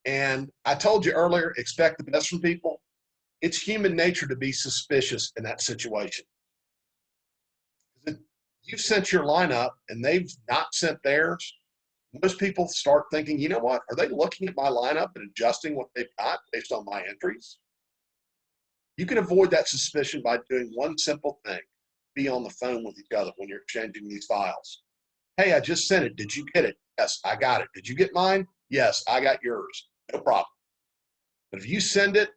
And I told you earlier, expect the best from people. It's human nature to be suspicious in that situation. If you've sent your lineup and they've not sent theirs, most people start thinking, you know what? Are they looking at my lineup and adjusting what they've got based on my entries? You can avoid that suspicion by doing one simple thing. Be on the phone with each other when you're exchanging these files. Hey, I just sent it. Did you get it? Yes, I got it. Did you get mine? Yes, I got yours. No problem. But if you send it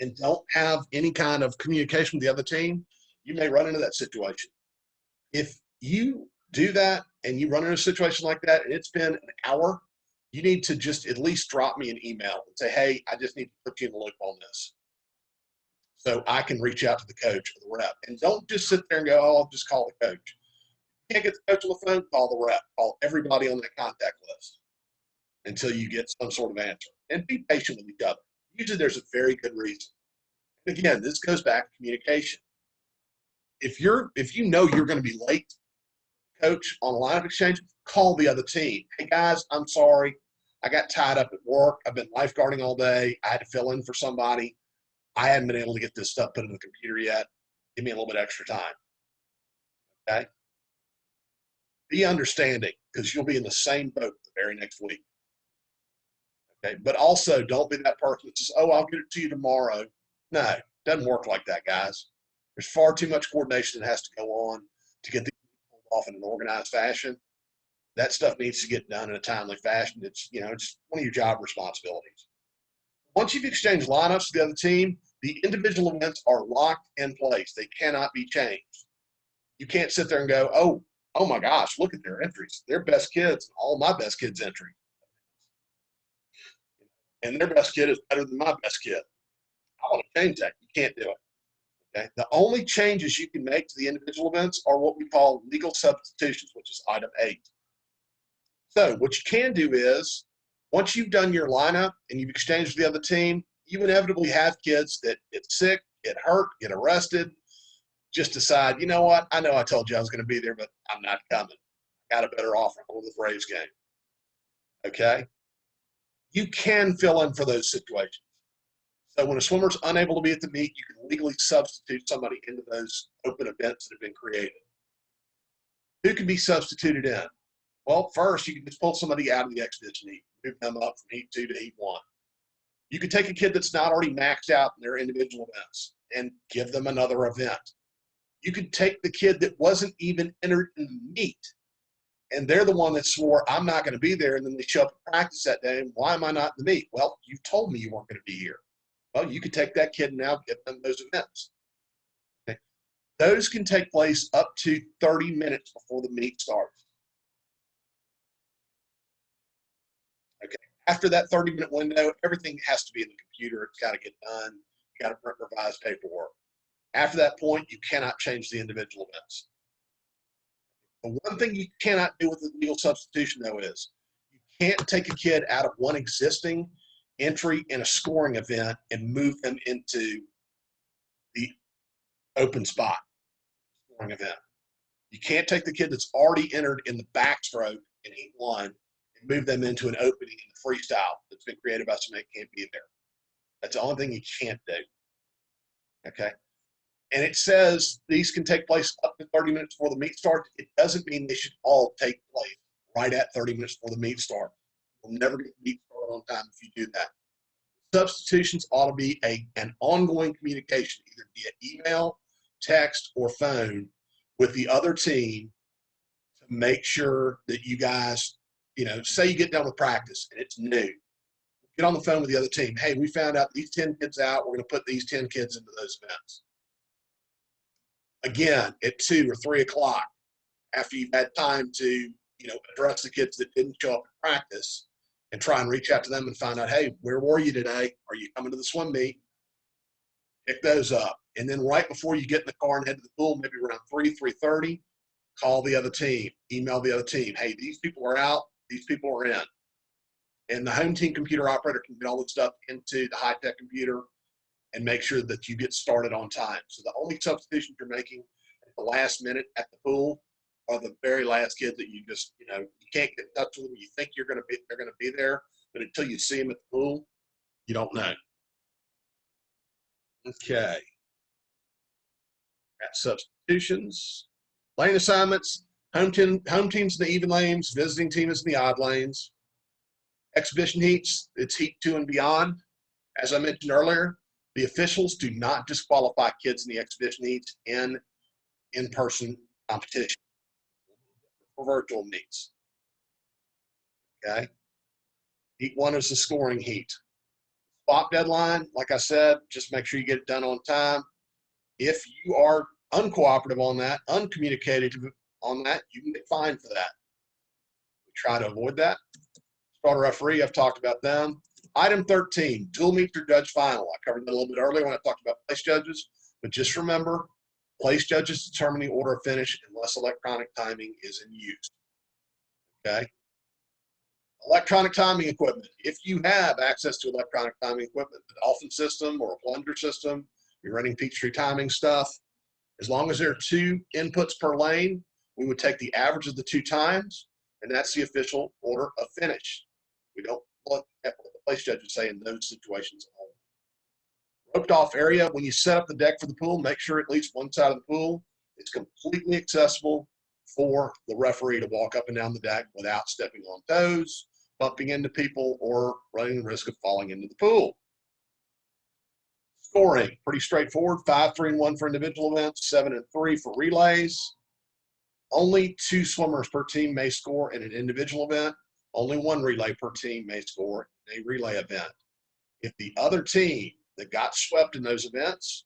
and don't have any kind of communication with the other team, you may run into that situation. If you do that and you run into a situation like that and it's been an hour, you need to just at least drop me an email and say, hey, I just need to put you in the loop on this, so I can reach out to the coach or the rep. And don't just sit there and go, oh, I'll just call the coach. You can't get the coach on the phone, call the rep. Call everybody on that contact list until you get some sort of answer. And be patient with each other. Usually there's a very good reason. And again, this goes back to communication. If you know you're going to be late, coach, on a line of exchange, call the other team. Hey, guys, I'm sorry. I got tied up at work. I've been lifeguarding all day. I had to fill in for somebody. I haven't been able to get this stuff put in the computer yet. Give me a little bit extra time. Okay? Be understanding, because you'll be in the same boat the very next week. Okay? But also, don't be that person that says, oh, I'll get it to you tomorrow. No, it doesn't work like that, guys. There's far too much coordination that has to go on to get these pulled off in an organized fashion. That stuff needs to get done in a timely fashion. It's one of your job responsibilities. Once you've exchanged lineups with the other team, the individual events are locked in place. They cannot be changed. You can't sit there and go, oh my gosh, look at their entries. Their best kids, all my best kids' entry. And their best kid is better than my best kid. I want to change that. You can't do it. Okay? The only changes you can make to the individual events are what we call legal substitutions, which is item 8. So what you can do is, once you've done your lineup and you've exchanged with the other team, you inevitably have kids that get sick, get hurt, get arrested, just decide, you know what, I know I told you I was going to be there, but I'm not coming. Got a better offer. I'm going to the Braves game. Okay? You can fill in for those situations. So when a swimmer's unable to be at the meet, you can legally substitute somebody into those open events that have been created. Who can be substituted in? Well, first, you can just pull somebody out of the expedition heat, move them up from heat 2 to heat 1. You could take a kid that's not already maxed out in their individual events and give them another event. You could take the kid that wasn't even entered in the meet, and they're the one that swore, I'm not going to be there, and then they show up at practice that day, and why am I not in the meet? Well, you told me you weren't going to be here. Well, you could take that kid and now give them those events. Okay. Those can take place up to 30 minutes before the meet starts. Okay. After that 30-minute window, everything has to be in the computer. It's got to get done. You got to print revised paperwork. After that point, you cannot change the individual events. The one thing you cannot do with the legal substitution, though, is you can't take a kid out of one existing entry in a scoring event and move them into the open spot scoring event. You can't take the kid that's already entered in the backstroke in heat 1 and move them into an opening in the freestyle that's been created by somebody that can't be there. That's the only thing you can't do. Okay? And it says these can take place up to 30 minutes before the meet starts. It doesn't mean they should all take place right at 30 minutes before the meet starts. You'll never get the meet started on time if you do that. Substitutions ought to be an ongoing communication, either via email, text, or phone with the other team to make sure that you guys say you get done with practice and it's new. Get on the phone with the other team. Hey, we found out these 10 kids out. We're going to put these 10 kids into those events. Again, at 2 or 3 o'clock, after you've had time to, address the kids that didn't show up to practice and try and reach out to them and find out, hey, where were you today? Are you coming to the swim meet? Pick those up. And then right before you get in the car and head to the pool, maybe around 3:30, call the other team, email the other team. Hey, these people are out. These people are in. And the home team computer operator can get all this stuff into the high-tech computer and make sure that you get started on time. So the only substitutions you're making at the last minute at the pool are the very last kids that you just, you can't get in touch with them. You think they're going to be there, but until you see them at the pool, you don't know. Okay. At substitutions, lane assignments, home teams in the even lanes, visiting teams in the odd lanes. Exhibition heats, it's heat 2 and beyond. As I mentioned earlier, the officials do not disqualify kids in the exhibition heats in in-person competition for virtual meets. Okay. Heat 1 is the scoring heat. Swap deadline, like I said, just make sure you get it done on time. If you are uncooperative on that, uncommunicative on that, you can get fined for that. We try to avoid that. Starter referee, I've talked about them. Item 13, dual meets or judge final. I covered that a little bit earlier when I talked about place judges, but just remember, place judges determine the order of finish unless electronic timing is in use. Okay? Electronic timing equipment. If you have access to electronic timing equipment, the Dolphin system or a plunger system, you're running Peachtree timing stuff, as long as there are 2 inputs per lane, we would take the average of the 2 times, and that's the official order of finish. We don't look at what the place judges say in those situations only. Roped off area, when you set up the deck for the pool, make sure at least one side of the pool is completely accessible for the referee to walk up and down the deck without stepping on toes, bumping into people, or running the risk of falling into the pool. Scoring, pretty straightforward. 5, 3, and 1 for individual events, 7 and 3 for relays. Only 2 swimmers per team may score in an individual event. Only 1 relay per team may score in a relay event. If the other team that got swept in those events,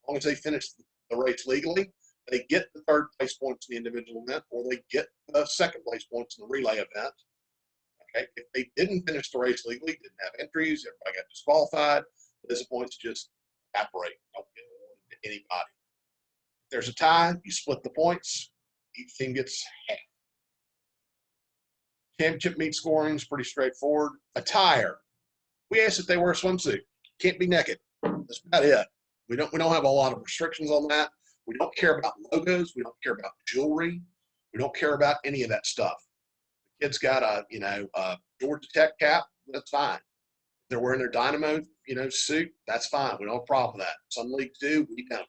as long as they finish the race legally, they get the 3rd place points in the individual event, or they get the 2nd place points in the relay event. Okay, if they didn't finish the race legally, didn't have entries, everybody got disqualified, those points just evaporate. Don't get awarded to anybody. If there's a tie, you split the points. Each team gets half. Championship meet scoring is pretty straightforward. Attire. We ask that they wear a swimsuit. Can't be naked. That's about it. We don't have a lot of restrictions on that. We don't care about logos. We don't care about jewelry. We don't care about any of that stuff. The kid's got a Georgia Tech cap. That's fine. If they're wearing their Dynamo suit, that's fine. We don't have a problem with that. Some leagues do. We don't.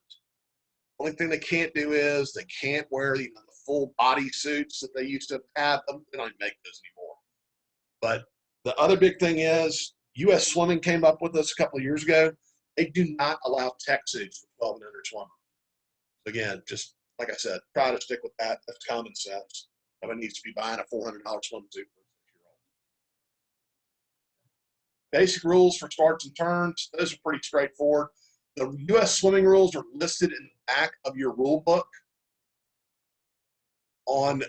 The only thing they can't do is they can't wear the full body suits that they used to have. They don't even make those anymore. But the other big thing is U.S. Swimming came up with this a couple of years ago. They do not allow tech suits for 12 and under swimmers. Again, just like I said, try to stick with that. That's common sense. Nobody needs to be buying a $400 swimsuit for a 6-year-old. Basic rules for starts and turns. Those are pretty straightforward. The U.S. swimming rules are listed in the back of your rule book on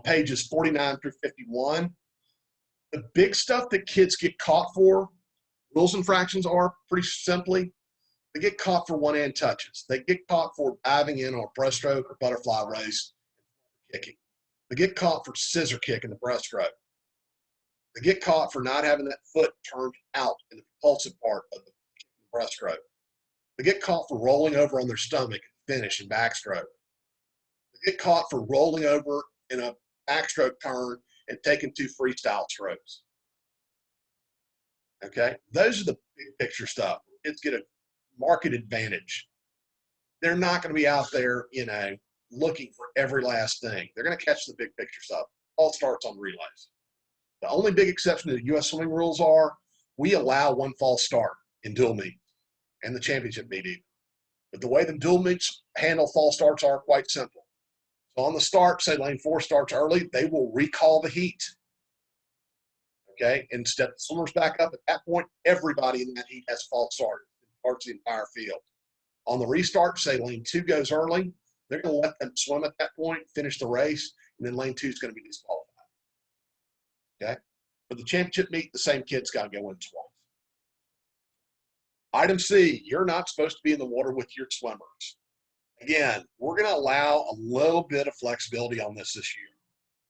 pages 49 through 51. The big stuff that kids get caught for, rules infractions are pretty simply, they get caught for one-hand touches. They get caught for diving in on a breaststroke or butterfly race, kicking. They get caught for scissor kick in the breaststroke. They get caught for not having that foot turned out in the propulsive part of the breaststroke. They get caught for rolling over on their stomach and finish in backstroke. They get caught for rolling over in a backstroke turn and taking 2 freestyle strokes. Okay, those are the big picture stuff. Kids get a market advantage. They're not going to be out there, looking for every last thing. They're going to catch the big picture stuff. All starts on relays. The only big exception to the U.S. swimming rules are we allow 1 false start in dual meet and the championship meet even. But the way the dual meets handle false starts are quite simple. So on the start, say lane 4 starts early, they will recall the heat. Okay, instead of the swimmers back up, at that point, everybody in that heat has false started. It starts the entire field. On the restart, say lane 2 goes early, they're going to let them swim at that point, finish the race, and then lane 2 is going to be disqualified. Okay, for the championship meet, the same kid's got to go in twice. Item C, you're not supposed to be in the water with your swimmers. Again, we're going to allow a little bit of flexibility on this year.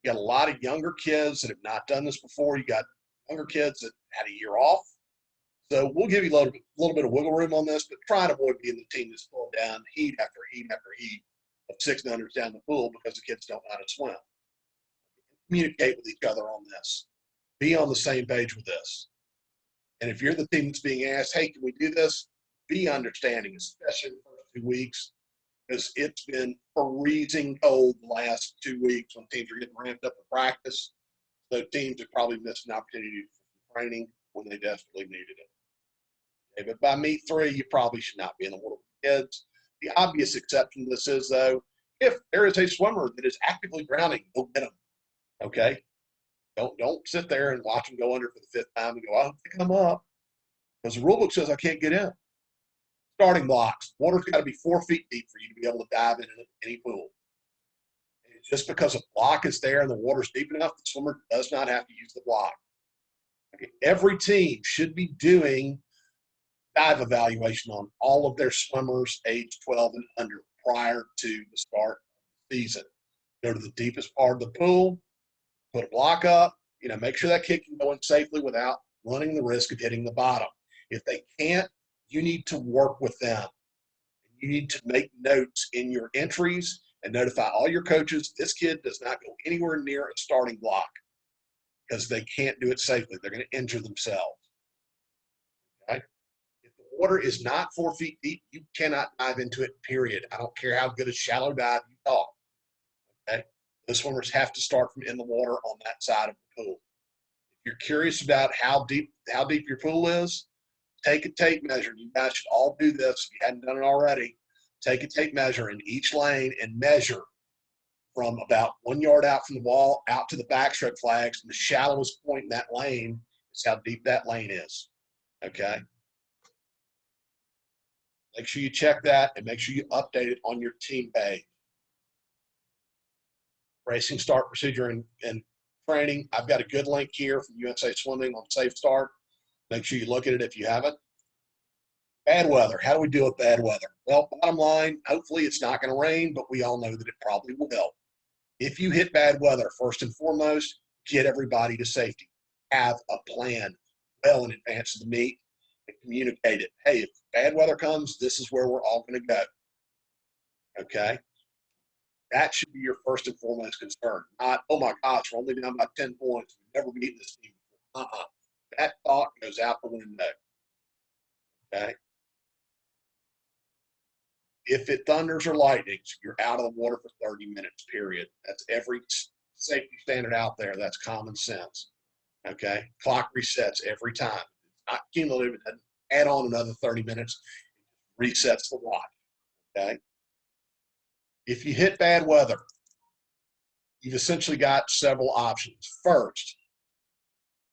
You got a lot of younger kids that have not done this before. You got younger kids that had a year off. So we'll give you a little bit of wiggle room on this, but try to avoid being the team that's pulling down heat after heat after heat of 600s down the pool because the kids don't know how to swim. Communicate with each other on this. Be on the same page with this. And if you're the team that's being asked, hey, can we do this? Be understanding, especially in the first 2 weeks, because it's been freezing cold the last 2 weeks when teams are getting ramped up for practice. So teams have probably missed an opportunity for training when they desperately needed it. Okay, but by meet 3, you probably should not be in the water with kids. The obvious exception to this is, though, if there is a swimmer that is actively drowning, go get them. Okay? Don't sit there and watch them go under for the 5th time and go, I hope they come up. Because the rule book says I can't get in. Starting blocks. Water's got to be 4 feet deep for you to be able to dive in any pool. And just because a block is there and the water's deep enough, the swimmer does not have to use the block. Okay. Every team should be doing dive evaluation on all of their swimmers age 12 and under prior to the start of the season. Go to the deepest part of the pool, put a block up, make sure that kid can go in safely without running the risk of hitting the bottom. If they can't, you need to work with them. You need to make notes in your entries and notify all your coaches, this kid does not go anywhere near a starting block because they can't do it safely. They're going to injure themselves. Okay? If the water is not 4 feet deep, you cannot dive into it, period. I don't care how good a shallow dive you talk. Okay? The swimmers have to start from in the water on that side of the pool. If you're curious about how deep your pool is, take a tape measure. You guys should all do this if you hadn't done it already. Take a tape measure in each lane and measure from about 1 yard out from the wall out to the backstroke flags. And the shallowest point in that lane is how deep that lane is. Okay? Make sure you check that and make sure you update it on your team page. Racing start procedure and training. I've got a good link here from USA Swimming on Safe Start. Make sure you look at it if you haven't. Bad weather. How do we deal with bad weather? Well, bottom line, hopefully it's not going to rain, but we all know that it probably will. If you hit bad weather, first and foremost, get everybody to safety. Have a plan well in advance of the meet and communicate it. Hey, if bad weather comes, this is where we're all going to go. Okay? That should be your first and foremost concern. Not, oh my gosh, we're only down by 10 points. We've never beaten this team before. That thought goes out the window. Okay? If it thunders or lightnings, you're out of the water for 30 minutes, period. That's every safety standard out there. That's common sense. Okay? Clock resets every time. It's not cumulative. It doesn't add on another 30 minutes. It resets the watch. Okay? If you hit bad weather, you've essentially got several options. First,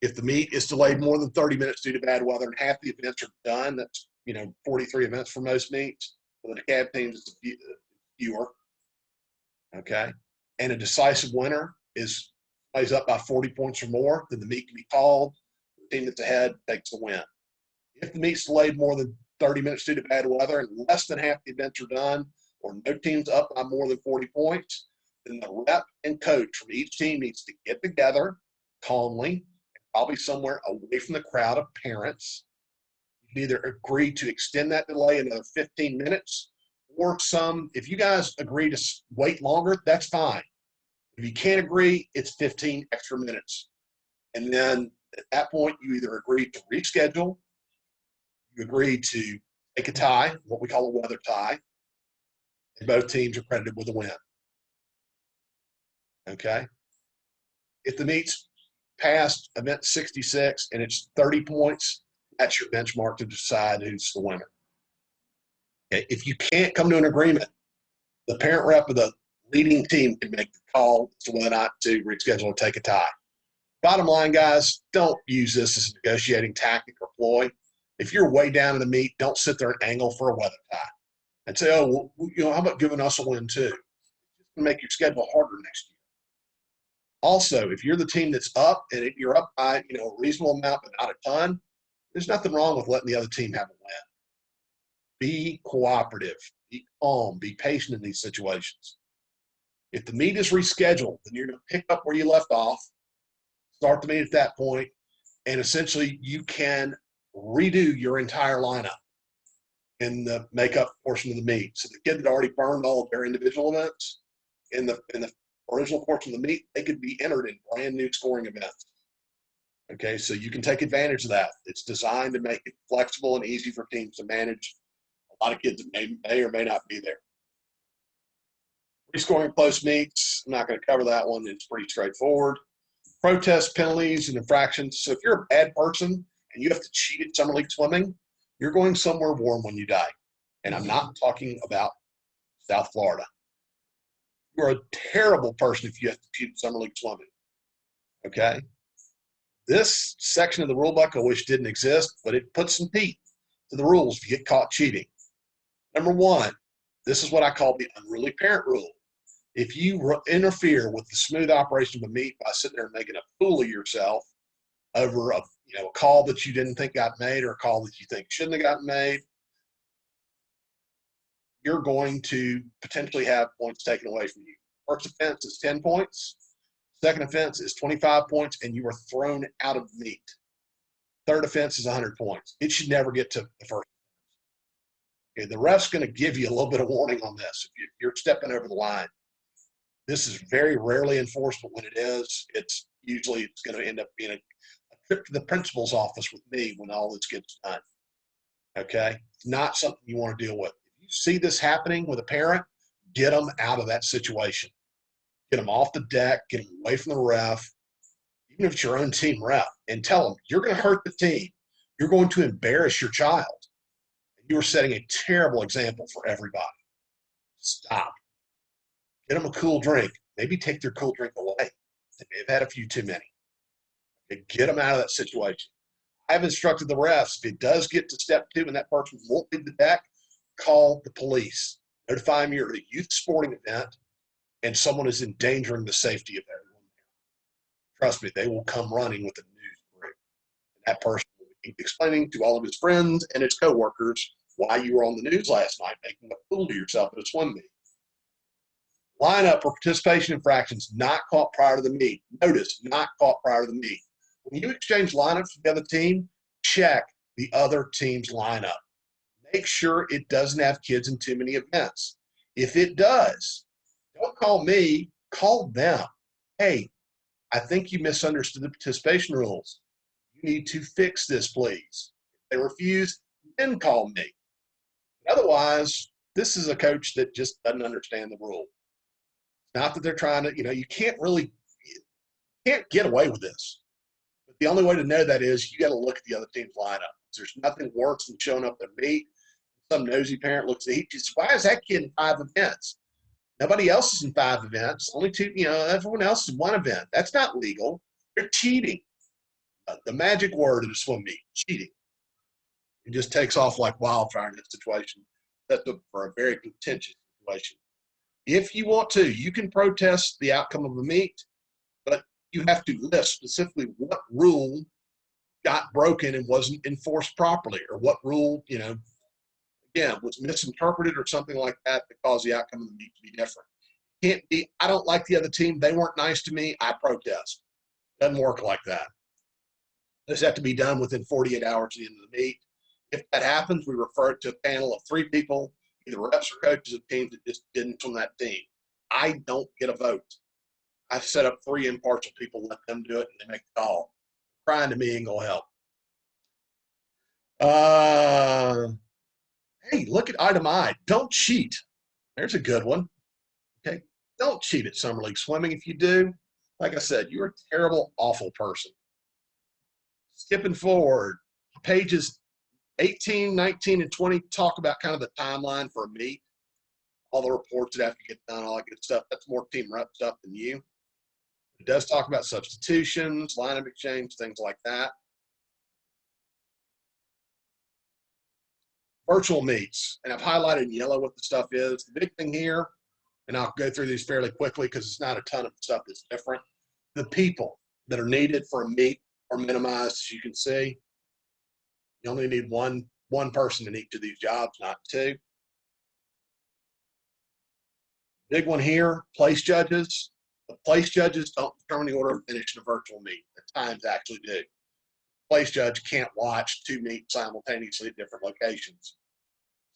if the meet is delayed more than 30 minutes due to bad weather and half the events are done, that's 43 events for most meets. For the cab teams, it's fewer. Okay, and a decisive winner plays up by 40 points or more. Then the meet can be called. The team that's ahead takes the win. If the meet's delayed more than 30 minutes due to bad weather and less than half the events are done, or no team's up by more than 40 points, then the rep and coach from each team needs to get together calmly, probably somewhere away from the crowd of parents. You can either agree to extend that delay another 15 minutes, or if you guys agree to wait longer, that's fine. If you can't agree, it's 15 extra minutes. And then at that point, you either agree to reschedule, you agree to take a tie, what we call a weather tie, and both teams are credited with a win. Okay? If the meet's past event 66 and it's 30 points, that's your benchmark to decide who's the winner. Okay? If you can't come to an agreement, the parent rep of the Leading team can make the call as to whether or not to reschedule or take a tie. Bottom line, guys, don't use this as a negotiating tactic or ploy. If you're way down in the meet, don't sit there and angle for a weather tie and say, oh, well, how about giving us a win too? It's going to make your schedule harder next year. Also, if you're the team that's up and you're up by a reasonable amount but not a ton, there's nothing wrong with letting the other team have a win. Be cooperative, be calm, be patient in these situations. If the meet is rescheduled, then you're going to pick up where you left off, start the meet at that point, and essentially you can redo your entire lineup in the makeup portion of the meet. So the kid that already burned all of their individual events in the original portion of the meet, they could be entered in brand new scoring events. Okay, so you can take advantage of that. It's designed to make it flexible and easy for teams to manage a lot of kids that may or may not be there. Rescoring close meets, I'm not going to cover that one. It's pretty straightforward. Protest penalties and infractions. So if you're a bad person and you have to cheat at Summer League swimming, you're going somewhere warm when you die. And I'm not talking about South Florida. You're a terrible person if you have to cheat at Summer League swimming. Okay? This section of the rule book I wish didn't exist, but it puts some teeth to the rules if you get caught cheating. Number one, this is what I call the unruly parent rule. If you interfere with the smooth operation of a meet by sitting there and making a fool of yourself over a call that you didn't think got made or a call that you think shouldn't have gotten made, you're going to potentially have points taken away from you. First offense is 10 points. Second offense is 25 points, and you are thrown out of the meet. Third offense is 100 points. It should never get to the first. Okay, the ref's going to give you a little bit of warning on this. If you're stepping over the line, this is very rarely enforced, but when it is, it's going to end up being a trip to the principal's office with me when all this gets done. Okay? It's not something you want to deal with. If you see this happening with a parent, get them out of that situation. Get them off the deck, get them away from the ref, even if it's your own team ref, and tell them, you're going to hurt the team. You're going to embarrass your child. You are setting a terrible example for everybody. Stop. Get them a cool drink. Maybe take their cool drink away. They may have had a few too many. Okay, get them out of that situation. I've instructed the refs, if it does get to step 2 and that person won't leave the deck, call the police. Notify them you're at a youth sporting event and someone is endangering the safety of everyone there. Trust me, they will come running with a news group. That person will be explaining to all of his friends and his coworkers why you were on the news last night making a fool of yourself at a swim meet. Lineup or participation infractions not caught prior to the meet. Notice, not caught prior to the meet. When you exchange lineups with the other team, check the other team's lineup. Make sure it doesn't have kids in too many events. If it does, don't call me, call them. Hey, I think you misunderstood the participation rules. You need to fix this, please. If they refuse, then call me. Otherwise, this is a coach that just doesn't understand the rule. Not that they're trying to, you can't get away with this. But the only way to know that is you got to look at the other team's lineup. There's nothing worse than showing up at a meet. Some nosy parent looks at each. Why is that kid in 5 events? Nobody else is in 5 events. Only 2, everyone else is in 1 event. That's not legal. They're cheating. The magic word in a swim meet, cheating. It just takes off like wildfire in this situation. That's for a very contentious situation. If you want to, you can protest the outcome of the meet, but you have to list specifically what rule got broken and wasn't enforced properly, or what rule, again, was misinterpreted or something like that caused the outcome of the meet to be different. Can't be, I don't like the other team. They weren't nice to me. I protest. Doesn't work like that. This has to be done within 48 hours at the end of the meet. If that happens, we refer it to a panel of 3 people, either refs or coaches of teams that just didn't from that team. I don't get a vote. I've set up 3 impartial people, let them do it, and they make the call. Crying to me ain't gonna help. Hey, look at item I. Don't cheat. There's a good one. Okay, don't cheat at Summer League swimming. If you do, like I said, you're a terrible, awful person. Skipping forward, pages 18, 19, and 20 talk about kind of the timeline for a meet. all the reports that have to get done, all that good stuff. That's more team rep stuff than you. It does talk about substitutions, lineup exchange, things like that. Virtual meets, and I've highlighted in yellow what the stuff is. The big thing here, and I'll go through these fairly quickly because it's not a ton of stuff that's different. The people that are needed for a meet are minimized, as you can see. You only need one person in each of these jobs, not two. Big one here, place judges. The place judges don't determine the order of finish in a virtual meet. The times actually do. Place judge can't watch two meets simultaneously at different locations.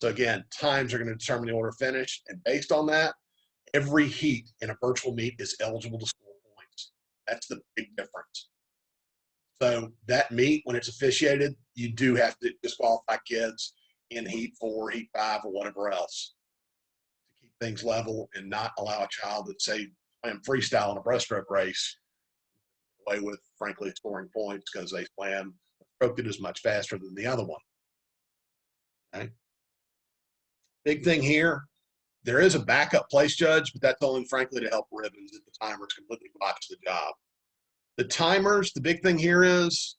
So again, times are going to determine the order of finish, and based on that, every heat in a virtual meet is eligible to score points. That's the big difference. So that meet, when it's officiated, you do have to disqualify kids in heat 4, heat 5, or whatever else to keep things level and not allow a child that, say, playing freestyle in a breaststroke race away with, frankly, scoring points because they swam stroked it as much faster than the other one. Okay. Big thing here, there is a backup place judge, but that's only, frankly, to help ribbons if the timers completely botch the job. The timers, the big thing here is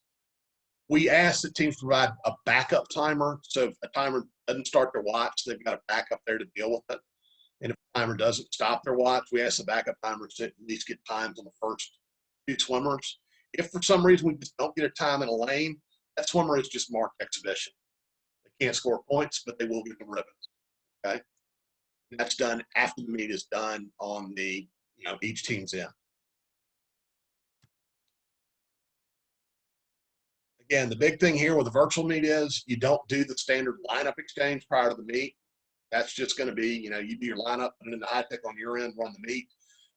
we ask that teams provide a backup timer. So if a timer doesn't start their watch, they've got a backup there to deal with it. And if the timer doesn't stop their watch, we ask the backup timers to at least get times on the first 2 swimmers. If for some reason we just don't get a time in a lane, that swimmer is just marked exhibition. They can't score points, but they will get the ribbons. Okay. And that's done after the meet is done on the, each team's end. Again, the big thing here with the virtual meet is you don't do the standard lineup exchange prior to the meet. That's just going to be, you do your lineup, put it in the high tech on your end, run the meet.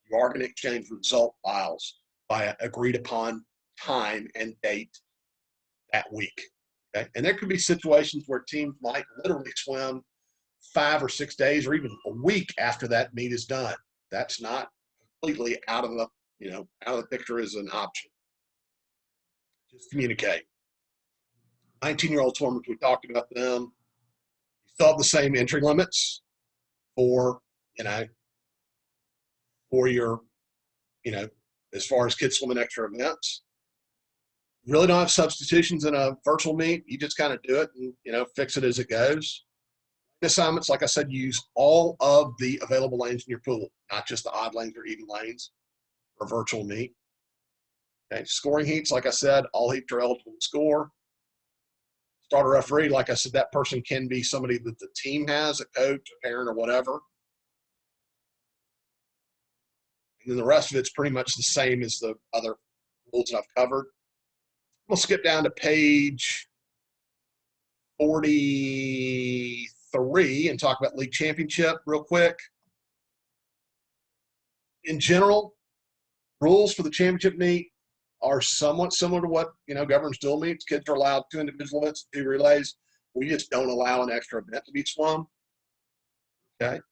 You are going to exchange result files by an agreed upon time and date that week. Okay. And there could be situations where teams might literally swim 5 or 6 days or even a week after that meet is done. That's not completely out of the, out of the picture as an option. Just communicate. 19-year-old swimmers, we talked about them. You still have the same entry limits for, for your, as far as kids swimming extra events. You really don't have substitutions in a virtual meet. You just kind of do it and, fix it as it goes. Assignments, like I said, use all of the available lanes in your pool, not just the odd lanes or even lanes for a virtual meet. Okay, scoring heats, like I said, all heats are eligible to score. Starter referee, like I said, that person can be somebody that the team has, a coach, a parent, or whatever. And then the rest of it's pretty much the same as the other rules that I've covered. We'll skip down to page 43 and talk about league championship real quick. In general, rules for the championship meet are somewhat similar to what governs dual meets. Kids are allowed 2 individual events, 2 relays. We just don't allow an extra event to be swum. Okay.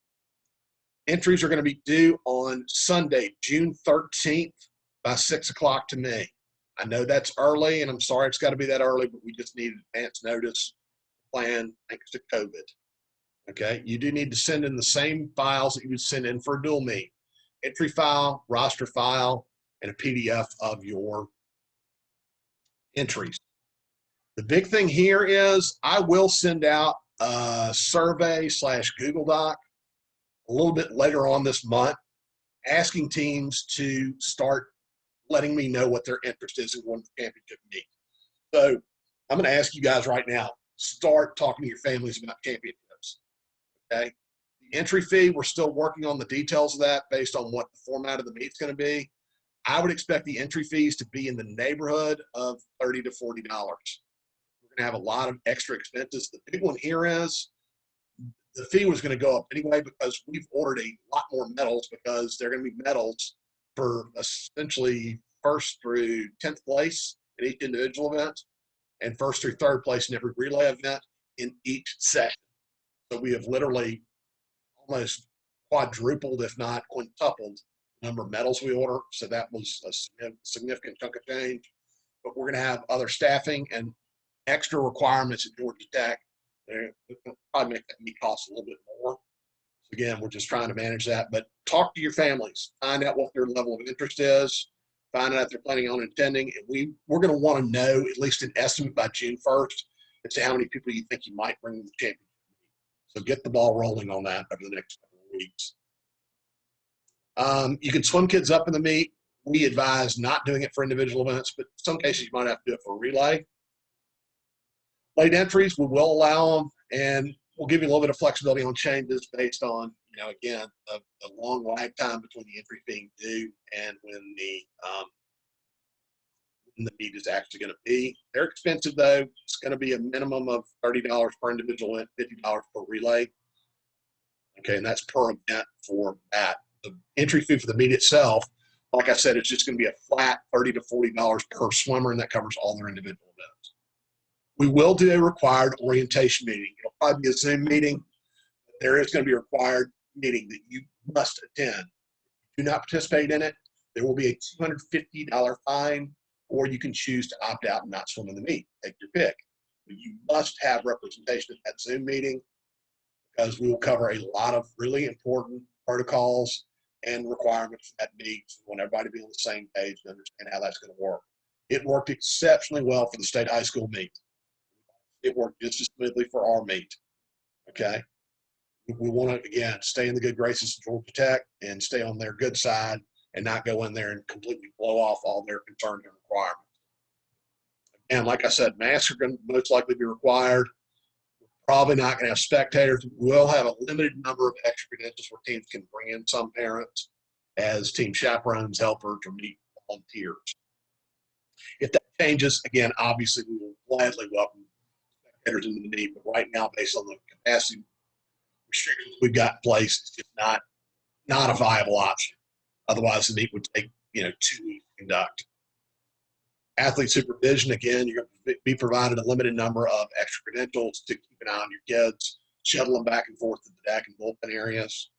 Entries are going to be due on Sunday, June 13th by 6 o'clock to me. I know that's early, and I'm sorry it's got to be that early, but we just need advance notice plan thanks to COVID. Okay. You do need to send in the same files that you would send in for a dual meet. Entry file, roster file, and a PDF of your entries. The big thing here is I will send out a survey / Google Doc a little bit later on this month, asking teams to start letting me know what their interest is in going to the championship meet. So I'm going to ask you guys right now, start talking to your families about championships. Okay. The entry fee, we're still working on the details of that based on what the format of the meet's going to be. I would expect the entry fees to be in the neighborhood of $30 to $40. We're going to have a lot of extra expenses. The big one here is the fee was going to go up anyway because we've ordered a lot more medals because they're going to be medals for essentially 1st through 10th place in each individual event and 1st through 3rd place in every relay event in each session. So we have literally almost quadrupled, if not quintupled, number of medals we order. So that was a significant chunk of change. But we're going to have other staffing and extra requirements at Georgia Tech. They're going to probably make that meet cost a little bit more. Again, we're just trying to manage that, but talk to your families, find out what their level of interest is, find out if they're planning on attending. And we're going to want to know at least an estimate by June 1st as to how many people you think you might bring to the championship. So get the ball rolling on that over the next couple of weeks. You can swim kids up in the meet. We advise not doing it for individual events, but in some cases you might have to do it for a relay. Late entries, we will allow them, and we'll give you a little bit of flexibility on changes based on, again, a long lag time between the entry being due and when the meet is actually going to be. They're expensive, though. It's going to be a minimum of $30 per individual event, $50 per relay. Okay, and that's per event for that. The entry fee for the meet itself, like I said, it's just going to be a flat $30 to $40 per swimmer, and that covers all their individual events. We will do a required orientation meeting. It'll probably be a Zoom meeting. There is going to be a required meeting that you must attend. If you do not participate in it, there will be a $250 fine, or you can choose to opt out and not swim in the meet. Take your pick. But you must have representation at that Zoom meeting, because we will cover a lot of really important protocols and requirements for that meet. We want everybody to be on the same page and understand how that's going to work. It worked exceptionally well for the state high school meet. It worked just as smoothly for our meet. Okay. We want to, again, stay in the good graces of Georgia Tech and stay on their good side and not go in there and completely blow off all their concerns and requirements. And like I said, masks are going to most likely be required. Probably not going to have spectators. We'll have a limited number of extra credentials where teams can bring in some parents as team chaperones, helpers, or meet volunteers. If that changes, again, obviously we will gladly welcome spectators into the meet, but right now, based on the capacity restrictions we've got in place, it's just not a viable option. Otherwise, the meet would take 2 weeks to conduct. Athlete supervision, again, you're going to be provided a limited number of extra credentials to keep an eye on your kids, shuttle them back and forth to the deck and bullpen areas.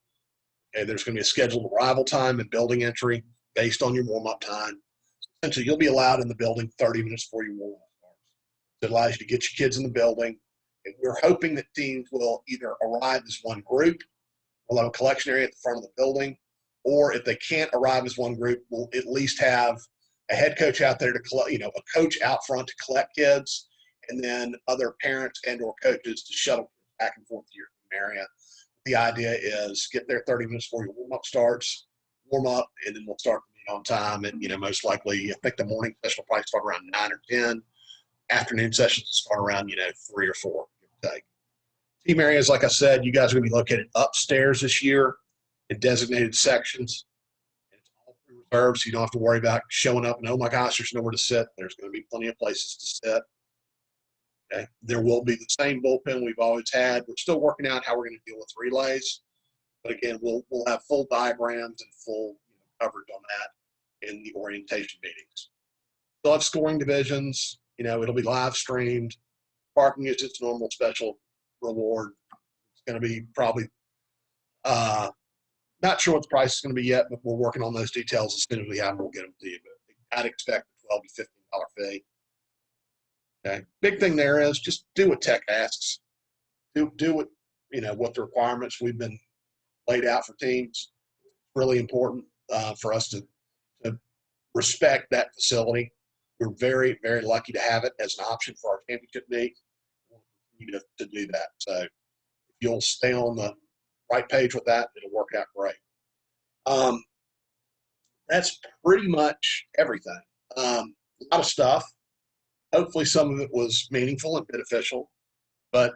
Okay, there's going to be a scheduled arrival time and building entry based on your warm-up time. Essentially, you'll be allowed in the building 30 minutes before your warm-up starts. It allows you to get your kids in the building. And we're hoping that teams will either arrive as one group, we'll have a collection area at the front of the building, or if they can't arrive as one group, we'll at least have a head coach out there to collect, a coach out front to collect kids, and then other parents and or coaches to shuttle back and forth to your area. The idea is get there 30 minutes before your warm-up starts, warm up, and then we'll start the meet on time. And, most likely, I think the morning session will probably start around 9 or 10. Afternoon sessions will start around, 3 or 4. Okay. Team areas, like I said, you guys are going to be located upstairs this year in designated sections. Reserved, so you don't have to worry about showing up and, oh my gosh, there's nowhere to sit. There's going to be plenty of places to sit. Okay. There will be the same bullpen we've always had. We're still working out how we're going to deal with relays, but again, we'll have full diagrams and full coverage on that in the orientation meetings. Still have scoring divisions. It'll be live streamed. Parking is its normal special reward. It's going to be probably not sure what the price is going to be yet, but we're working on those details. As soon as we have them, we'll get them to you. But I'd expect a $12 to $15 fee. Okay. Big thing there is just do what Tech asks. Do what what the requirements we've been laid out for teams. Really important for us to respect that facility. We're very, very lucky to have it as an option for our championship meet. We'll continue to do that. So if you'll stay on the right page with that, it'll work out great. That's pretty much everything. A lot of stuff. Hopefully some of it was meaningful and beneficial. But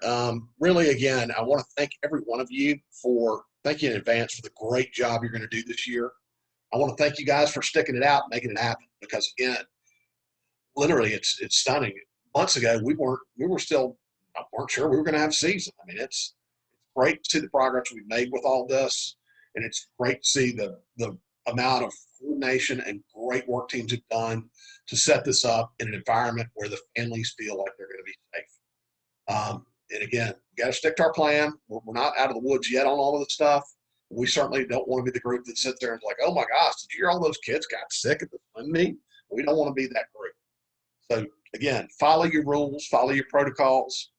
really, again, I want to thank every one of you thank you in advance for the great job you're going to do this year. I want to thank you guys for sticking it out and making it happen, because again, literally it's stunning. Months ago, we weren't sure we were going to have a season. I mean, it's great to see the progress we've made with all this, and it's great to see the amount of coordination and great work teams have done to set this up in an environment where the families feel like they're going to be safe. And again, we got to stick to our plan. We're not out of the woods yet on all of this stuff. We certainly don't want to be the group that sits there and is like, oh my gosh, did you hear all those kids got sick at the swim meet? We don't want to be that group. So again, follow your rules, follow your protocols.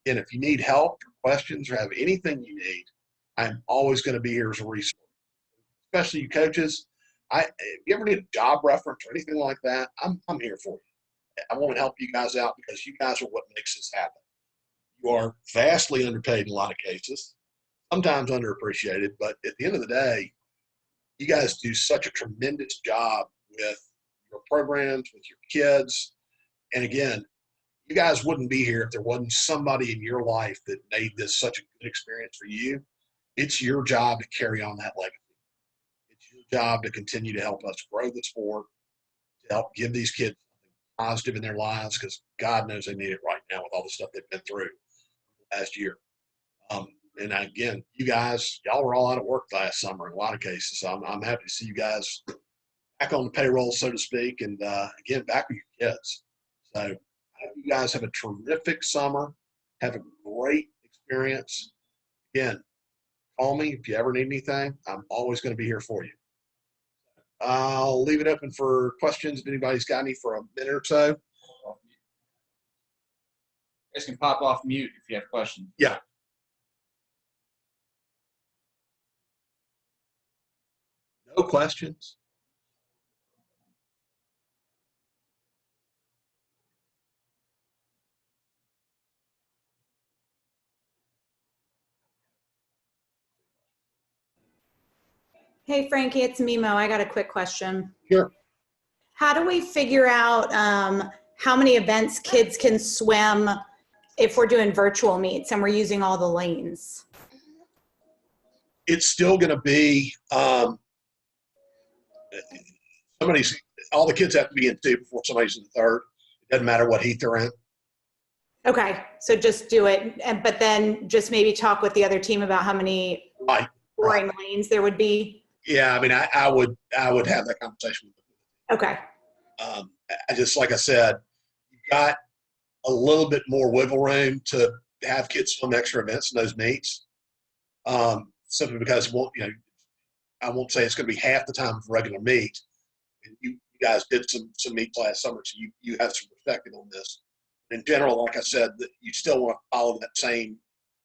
And if you need help or questions or have anything you need, I'm always going to be here as a resource, especially you coaches. If you ever need a job reference or anything like that, I'm here for you. I want to help you guys out because you guys are what makes this happen. You are vastly underpaid in a lot of cases, sometimes underappreciated, but at the end of the day, you guys do such a tremendous job with your programs, with your kids. And again, you guys wouldn't be here if there wasn't somebody in your life that made this such a good experience for you. It's your job to carry on that legacy. It's your job to continue to help us grow the sport, to help give these kids something positive in their lives, because God knows they need it right now with all the stuff they've been through last year. And again, you guys, y'all were all out of work last summer in a lot of cases. So I'm happy to see you guys back on the payroll, so to speak, and again, back with your kids. So I hope you guys have a terrific summer. Have a great experience. Again, call me if you ever need anything. I'm always going to be here for you. I'll leave it open for questions if anybody's got any for a minute or so. You guys can pop off mute if you have questions. Yeah. No questions? Hey, Frankie, it's Mimo. I got a quick question. Sure. How do we figure out how many events kids can swim if we're doing virtual meets and we're using all the lanes? It's still going to be all the kids have to be in two before somebody's in the third. It doesn't matter what heat they're in. Okay, so just do it, but then just maybe talk with the other team about how many scoring lanes there would be. Yeah, I mean, I would have that conversation with them. Okay. I just, like I said, you've got a little bit more wiggle room to have kids swim extra events in those meets. Simply because I won't say it's going to be half the time of regular meet. And you guys did some meets last summer, so you have some perspective on this. In general, like I said, that you still want to follow that same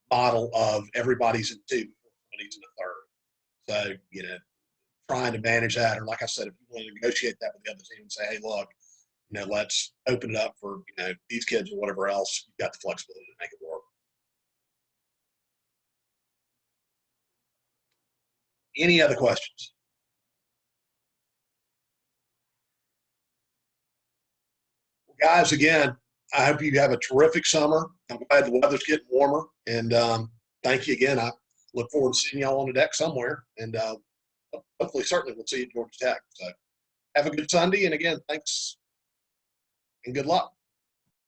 model of everybody's in two before somebody's in the third. So, trying to manage that, or like I said, if you want to negotiate that with the other team and say, hey, look, let's open it up for, these kids or whatever else, you've got the flexibility to make it work. Any other questions? Well, guys, again, I hope you have a terrific summer. I'm glad the weather's getting warmer, and thank you again. I look forward to seeing y'all on the deck somewhere, and hopefully, certainly, we'll see you at Georgia Tech. So have a good Sunday, and again, thanks and good luck.